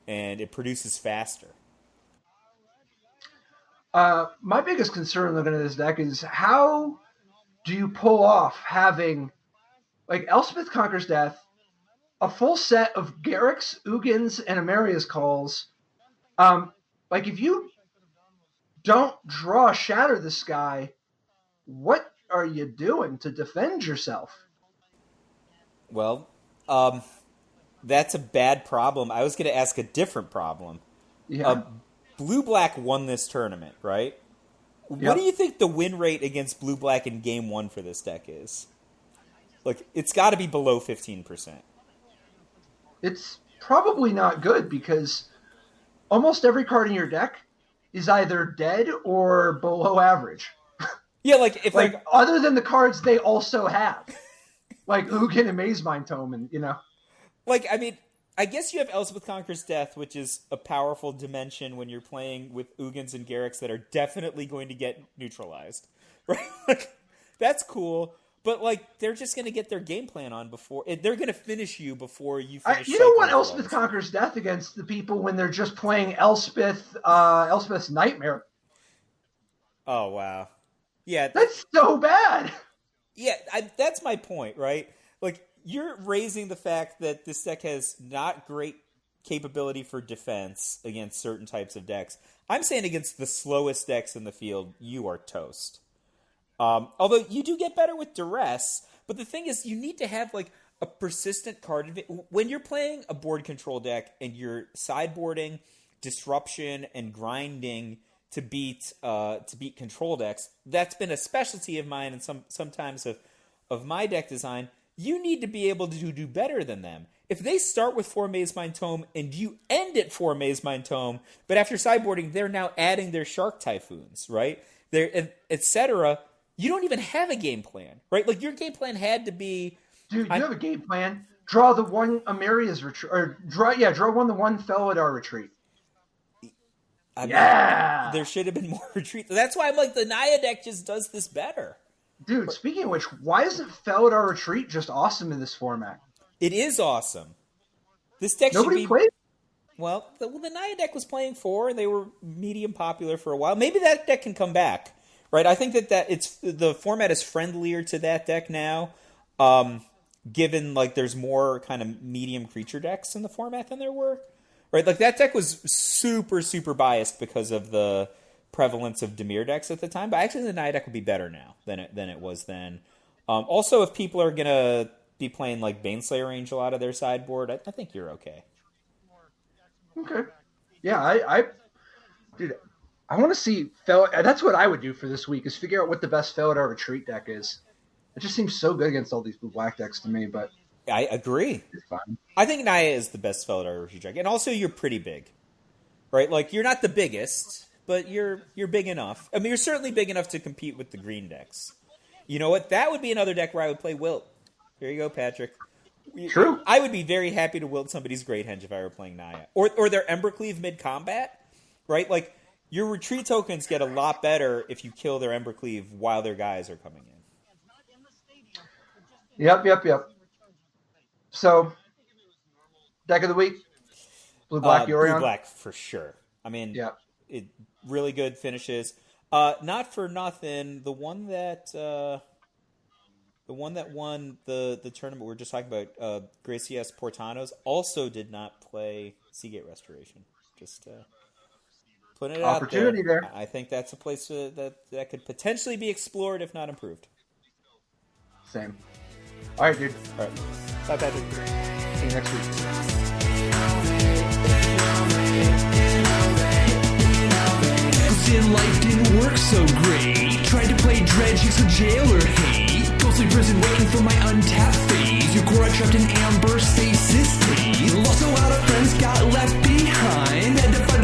[SPEAKER 1] And it produces faster.
[SPEAKER 2] My biggest concern looking at this deck is how do you pull off having like Elspeth Conquers Death, a full set of Garrick's, Ugins, and Amaria's calls. Like if you don't draw Shatter the Sky, what are you doing to defend yourself?
[SPEAKER 1] Well, that's a bad problem. I was going to ask a different problem.
[SPEAKER 2] Yeah.
[SPEAKER 1] Uh, Blue Black won this tournament, right? What do
[SPEAKER 2] Yep.
[SPEAKER 1] you think the win rate against Blue Black in Game 1 for this deck is? Like, it's got to be below 15%.
[SPEAKER 2] It's probably not good because almost every card in your deck is either dead or below average.
[SPEAKER 1] Yeah, like, if,
[SPEAKER 2] Like other than the cards they also have. Like Ugin and Maze Mind Tome and.
[SPEAKER 1] I mean, I guess you have Elspeth Conquers Death, which is a powerful dimension when you're playing with Ugins and Garrix that are definitely going to get neutralized, right? Like, that's cool, but like they're just going to get their game plan on before they're going to finish you before you finish.
[SPEAKER 2] You don't want
[SPEAKER 1] cycling through all
[SPEAKER 2] Elspeth
[SPEAKER 1] this.
[SPEAKER 2] Conquers Death against the people when they're just playing Elspeth's Nightmare.
[SPEAKER 1] Oh wow, yeah,
[SPEAKER 2] That's so bad.
[SPEAKER 1] yeah. That's my point, right? Like, you're raising the fact that this deck has not great capability for defense against certain types of decks. I'm saying against the slowest decks in the field, you are toast. Although you do get better with duress, but the thing is, you need to have like a persistent card when you're playing a board control deck and you're sideboarding disruption and grinding to beat control decks. That's been a specialty of mine and sometimes of my deck design. You need to be able to do better than them. If they start with 4 Maze Mind Tome and you end at 4 Maze Mind Tome, but after sideboarding, they're now adding their Shark Typhoons, right? They're etc. You don't even have a game plan, right? Like, your game plan had to be,
[SPEAKER 2] Dude, you have a game plan. Draw the one Amaria's retreat, or draw the one Felidar retreat.
[SPEAKER 1] I
[SPEAKER 2] Yeah!
[SPEAKER 1] mean, there should have been more retreat. That's why I'm like, the Naya deck just does this better.
[SPEAKER 2] Dude, speaking of which, why isn't Felidar retreat just awesome in this format?
[SPEAKER 1] It is awesome. This deck
[SPEAKER 2] Nobody
[SPEAKER 1] should be
[SPEAKER 2] plays.
[SPEAKER 1] well. The Naya deck was playing 4, and they were medium popular for a while. Maybe that deck can come back, right? I think that it's the format is friendlier to that deck now, given like there's more kind of medium creature decks in the format than there were, right? Like, that deck was super super biased because of the prevalence of Dimir decks at the time, but actually the Naya deck would be better now than it was then. Also, if people are gonna be playing like Baneslayer Angel out of their sideboard, I think you're okay.
[SPEAKER 2] Okay. Yeah, dude, I want to see That's what I would do for this week is figure out what the best Felidar retreat deck is. It just seems so good against all these blue black decks to me, but
[SPEAKER 1] I agree.
[SPEAKER 2] it's fine.
[SPEAKER 1] I think Naya is the best Felidar retreat deck, and also you're pretty big, right? Like, you're not the biggest, but you're big enough. I mean, you're certainly big enough to compete with the green decks. You know what? That would be another deck where I would play Wilt. Here you go, Patrick.
[SPEAKER 2] True.
[SPEAKER 1] I would be very happy to wilt somebody's Great Henge if I were playing Naya. Or their Embercleave mid-combat, right? Like, your retreat tokens get a lot better if you kill their Embercleave while their guys are coming in.
[SPEAKER 2] Yep. So, deck of the week, blue black Yorion.
[SPEAKER 1] Blue black for sure. I mean,
[SPEAKER 2] Yep.
[SPEAKER 1] it really good finishes. Not for nothing, the one that won the tournament we were just talking about, Gracias Portanos, also did not play Seagate Restoration. Just Putting it
[SPEAKER 2] Opportunity
[SPEAKER 1] out there.
[SPEAKER 2] there.
[SPEAKER 1] I think that's a place that could potentially be explored, if not improved.
[SPEAKER 2] Same. All right, dude.
[SPEAKER 1] All right. Bye, Patrick.
[SPEAKER 2] See you next week.
[SPEAKER 3] In life didn't work so great. Tried to play dredge, use a jailer hate. Ghostly prison waiting for my untapped phase. Your core trapped in amber stasis state. Lost a lot of friends, got left behind. Had to fight